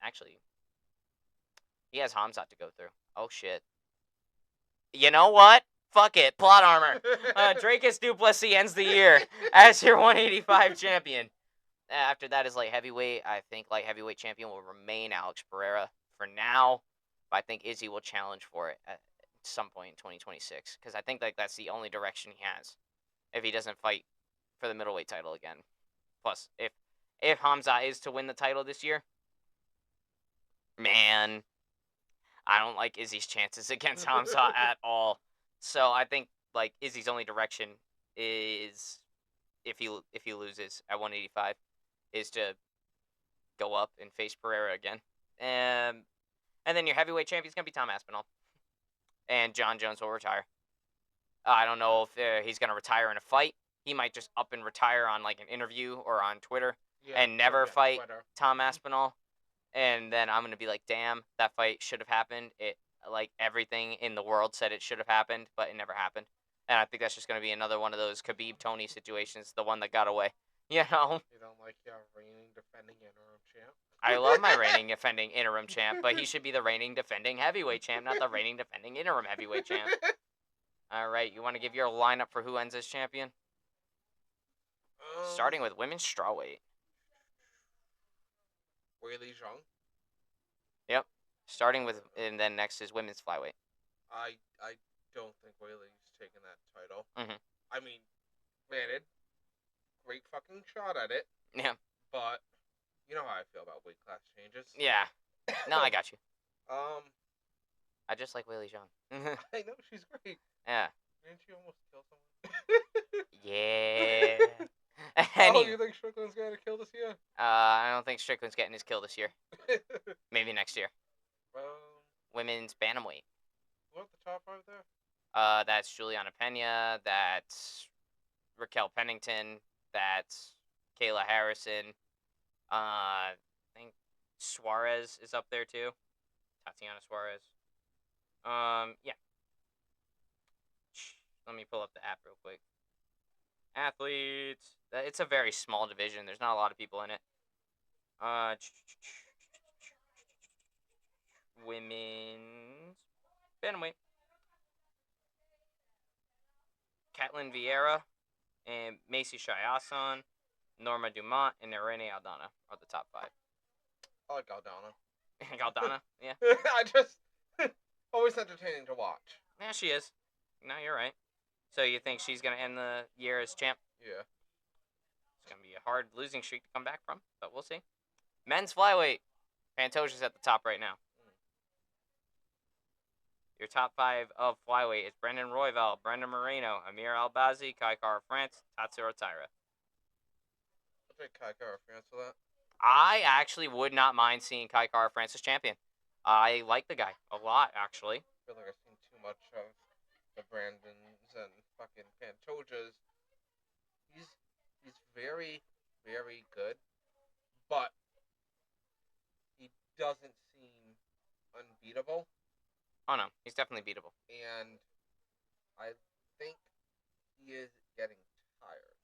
actually, he has Hamzat to go through. Oh, shit. You know what? Fuck it. Plot armor. Drakus du Plessis ends the year as your 185 champion. After that is light heavyweight. I think light heavyweight champion will remain Alex Pereira for now. But I think Izzy will challenge for it at some point in 2026. Because I think that's the only direction he has if he doesn't fight for the middleweight title again. Plus, if Hamza is to win the title this year, man, I don't like Izzy's chances against Hamza at all. So I think Izzy's only direction is, if he loses at 185, is to go up and face Pereira again. And then your heavyweight champion's gonna be Tom Aspinall, and John Jones will retire. I don't know if he's gonna retire in a fight. He might just up and retire on an interview or on Twitter and never fight Tom Aspinall. and then I'm gonna be like, damn, that fight should have happened. Like everything in the world said it should have happened, but it never happened. And I think that's just gonna be another one of those Khabib Tony situations, the one that got away. You know, You don't like your reigning defending interim champ? I love my reigning defending interim champ, but he should be the reigning defending heavyweight champ, not the reigning defending interim heavyweight champ. All right, you want to give your lineup for who ends as champion? Starting with women's strawweight. Weili Zhang. Yep. Starting with, and then next is women's flyweight. I don't think Weili's taking that title. Mhm. I mean, granted, great fucking shot at it. Yeah. But you know how I feel about weight class changes. Yeah. No, I got you. I just like Weili Zhang. I know she's great. Yeah. Didn't she almost kill someone? Yeah. Oh, you think Strickland's gonna kill this year? I don't think Strickland's getting his kill this year. Maybe next year. Women's bantamweight. What the top 5 there? That's Juliana Pena. That's Raquel Pennington. That's Kayla Harrison. I think Suarez is up there too. Tatiana Suarez. Yeah. Let me pull up the app real quick. Athletes. It's a very small division. There's not a lot of people in it. Women's bantamweight. Catlin Vieira and Macy Shiasan, Norma Dumont, and Irene Aldana are the top 5. I like Aldana. Aldana, yeah. I just always entertaining to watch. Yeah, she is. No, you're right. So you think she's gonna end the year as champ? Yeah. It's gonna be a hard losing streak to come back from, but we'll see. Men's flyweight. Pantoja's at the top right now. Your top 5 of flyweight is Brendan Royval, Brendan Moreno, Amir Albazi, Kai Kara France, Tatsuro Taira. I'll take Kai Kara France for that. I actually would not mind seeing Kai Kara France as champion. I like the guy a lot, actually. I feel like I've seen too much of the Brandons and fucking Pantojas. He's very, very good, but he doesn't seem unbeatable. Oh no, he's definitely beatable. And I think he is getting tired.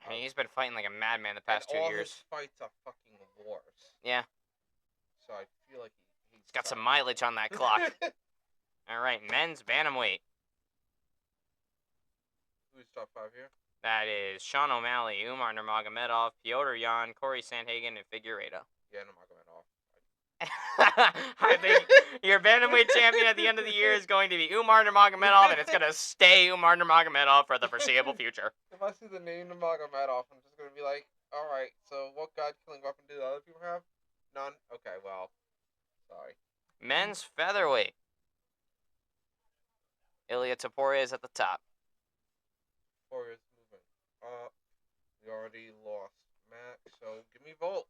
I mean, he's been fighting like a madman the past 2 years. All his fights are fucking wars. Yeah. So I feel like he's got some mileage on that clock. All right, men's bantamweight. Who's top 5 here? That is Sean O'Malley, Umar Nurmagomedov, Piotr Jan, Corey Sandhagen, and Figueiredo. Yeah, Nurmagomedov. I think your bantamweight champion at the end of the year is going to be Umar Nurmagomedov, and it's going to stay Umar Nurmagomedov for the foreseeable future. If I see the name Nurmagomedov, I'm just going to be like, alright, so what god-killing weapon do the other people have? None? Okay, well, sorry. Men's featherweight. Ilya Topuria is at the top. Topuria's moving up. We already lost Max, so give me Volk.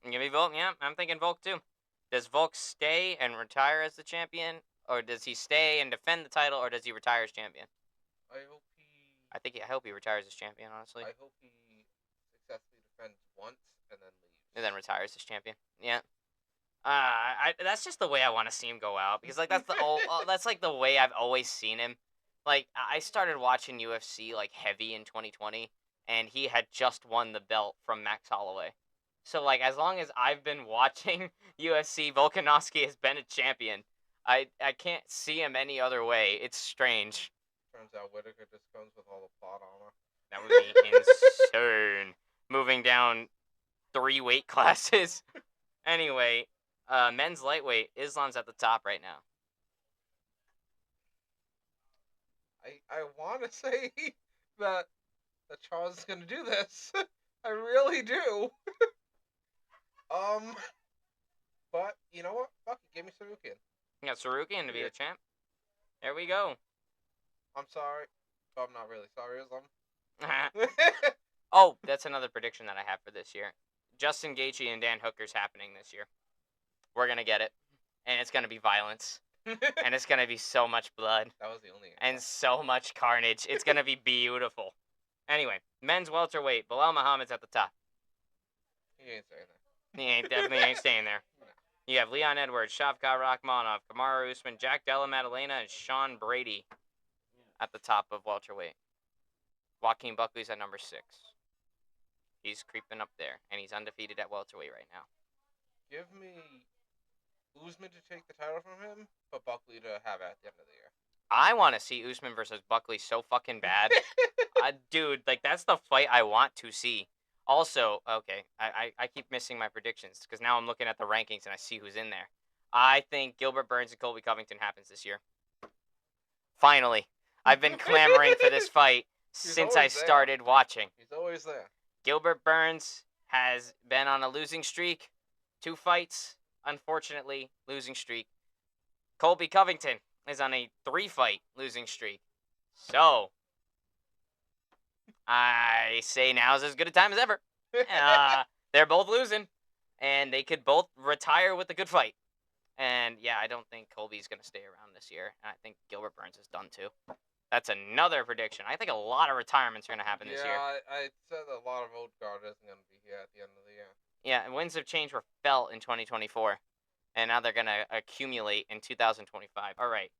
Give me Volk, yeah, I'm thinking Volk too. Does Volk stay and retire as the champion? Or does he stay and defend the title, or does he retire as champion? I hope he retires as champion, honestly. I hope he successfully defends once and then leaves. And then retires as champion. Yeah. That's just the way I want to see him go out, because like that's like the way I've always seen him. Like I started watching UFC like heavy in 2020, and he had just won the belt from Max Holloway. So like as long as I've been watching UFC, Volkanovski has been a champion. I can't see him any other way. It's strange. Turns out Whitaker just comes with all the plot armor. That would be insane. Moving down 3 weight classes. Anyway, men's lightweight, Islam's at the top right now. I want to say that Charles is going to do this. I really do. But you know what? Fuck it, give me Sarukian. You got Sarukian to be the champ. There we go. I'm sorry, but I'm not really sorry, Islam. Oh, that's another prediction that I have for this year. Justin Gaethje and Dan Hooker's happening this year. We're gonna get it, and it's gonna be violence, and it's gonna be so much blood. That was the only answer. And so much carnage. It's gonna be beautiful. Anyway, men's welterweight, Bilal Muhammad's at the top. He ain't saying that. He definitely ain't staying there. No. You have Leon Edwards, Shavkat Rakhmonov, Kamaru Usman, Jack Della Maddalena, and Sean Brady at the top of welterweight. Joaquin Buckley's at number 6. He's creeping up there, and he's undefeated at welterweight right now. Give me Usman to take the title from him, but Buckley to have it at the end of the year. I want to see Usman versus Buckley so fucking bad. Dude, like, that's the fight I want to see. Also, okay, I keep missing my predictions because now I'm looking at the rankings and I see who's in there. I think Gilbert Burns and Colby Covington happens this year. Finally. I've been clamoring for this fight since I started watching. He's always there. Gilbert Burns has been on a losing streak. 2 fights, unfortunately, losing streak. Colby Covington is on a 3-fight losing streak. So, I say now's as good a time as ever. They're both losing, and they could both retire with a good fight. And, yeah, I don't think Colby's going to stay around this year. And I think Gilbert Burns is done, too. That's another prediction. I think a lot of retirements are going to happen this year. Yeah, I said a lot of Odegaard isn't going to be here at the end of the year. Yeah, and winds of change were felt in 2024. And now they're going to accumulate in 2025. All right.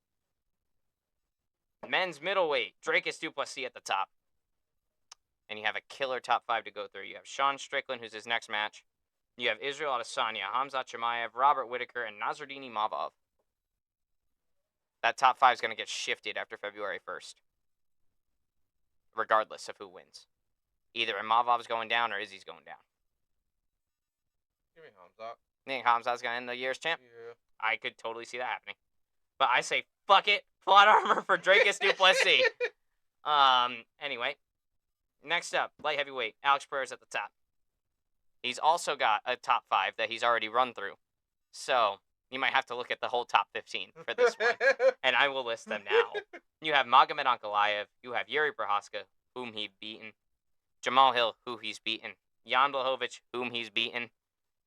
Men's middleweight, Dracus du Plessis at the top. And you have a killer top 5 to go through. You have Sean Strickland, who's his next match. You have Israel Adesanya, Hamzat Chimaev, Robert Whittaker, and Nasruddin Imavov. That top 5 is going to get shifted after February 1st. Regardless of who wins. Either Imavov's going down or Izzy's going down. Give me Hamzat. You think Hamzat's going to end the year's champ? Yeah. I could totally see that happening. But I say, fuck it. Plot armor for Dracus du Plessis. Anyway. Next up, light heavyweight. Alex Pereira's at the top. He's also got a top 5 that he's already run through. So, you might have to look at the whole top 15 for this one. And I will list them now. You have Magomed Ankalaev. You have Yuri Prochazka, whom he's beaten. Jamal Hill, who he's beaten. Jan Blachowicz, whom he's beaten.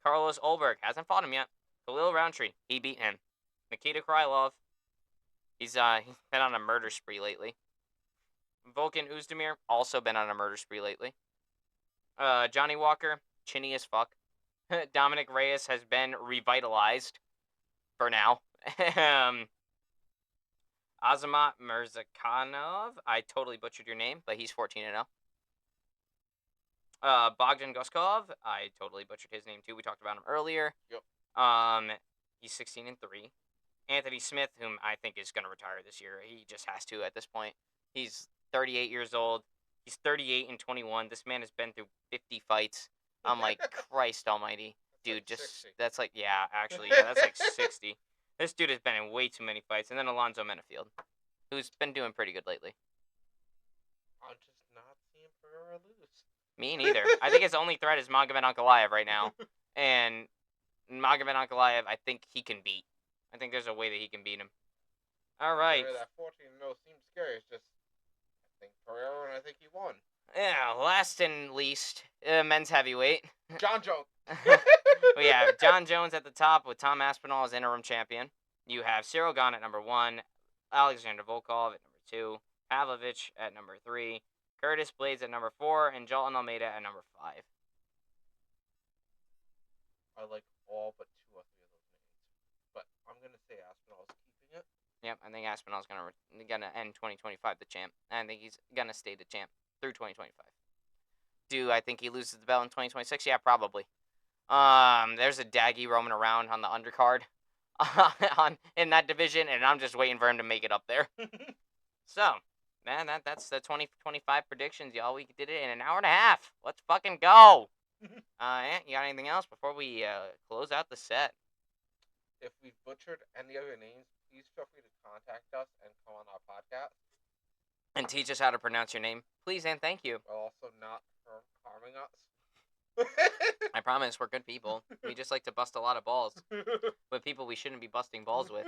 Carlos Ulberg, hasn't fought him yet. Khalil Roundtree, he beat him. Nikita Krylov, he's been on a murder spree lately. Volkan Oezdemir, also been on a murder spree lately. Johnny Walker, chinny as fuck. Dominic Reyes has been revitalized for now. Azamat Mirzakhanov, I totally butchered your name, but he's 14-0. Bogdan Goskov, I totally butchered his name too. We talked about him earlier. Yep. He's 16-3. Anthony Smith, whom I think is going to retire this year. He just has to at this point. He's 38 years old. He's 38-21. This man has been through 50 fights. I'm like, Christ almighty. Dude, like just, 60. that's like, yeah, actually, yeah, that's like 60. This dude has been in way too many fights. And then Alonzo Menafield, who's been doing pretty good lately. I'm just not seeing Pereira lose. Me neither. I think his only threat is Magomed Ankalaev right now. And Magomed Ankalaev, I think he can beat. I think there's a way that he can beat him. All right. That 14-0 seems scary. It's just, I think Pereira and I think he won. Yeah, last and least, men's heavyweight. John Jones. We have John Jones at the top with Tom Aspinall as interim champion. You have Cyril Gane at number 1, Alexander Volkov at number 2, Pavlovich at number 3, Curtis Blades at number 4, and Jolton Almeida at number 5. I like all but 2 or 3 of those names. But I'm going to say Aspinall's keeping it. Yep, I think Aspinall's gonna end 2025 the champ. I think he's going to stay the champ through 2025. Do I think he loses the belt in 2026? Yeah, probably. There's a Daggy roaming around on the undercard in that division, and I'm just waiting for him to make it up there. So, man, that's the 2025 predictions, y'all. We did it in an hour and a half. Let's fucking go. Ant, you got anything else before we close out the set? If we've butchered any of your names, please feel free to contact us and come on our podcast. And teach us how to pronounce your name, please, and thank you. While also not harming us. I promise we're good people. We just like to bust a lot of balls with people we shouldn't be busting balls with.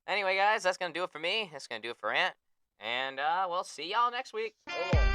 Anyway, guys, that's going to do it for me. That's going to do it for Ant. And we'll see y'all next week. So long.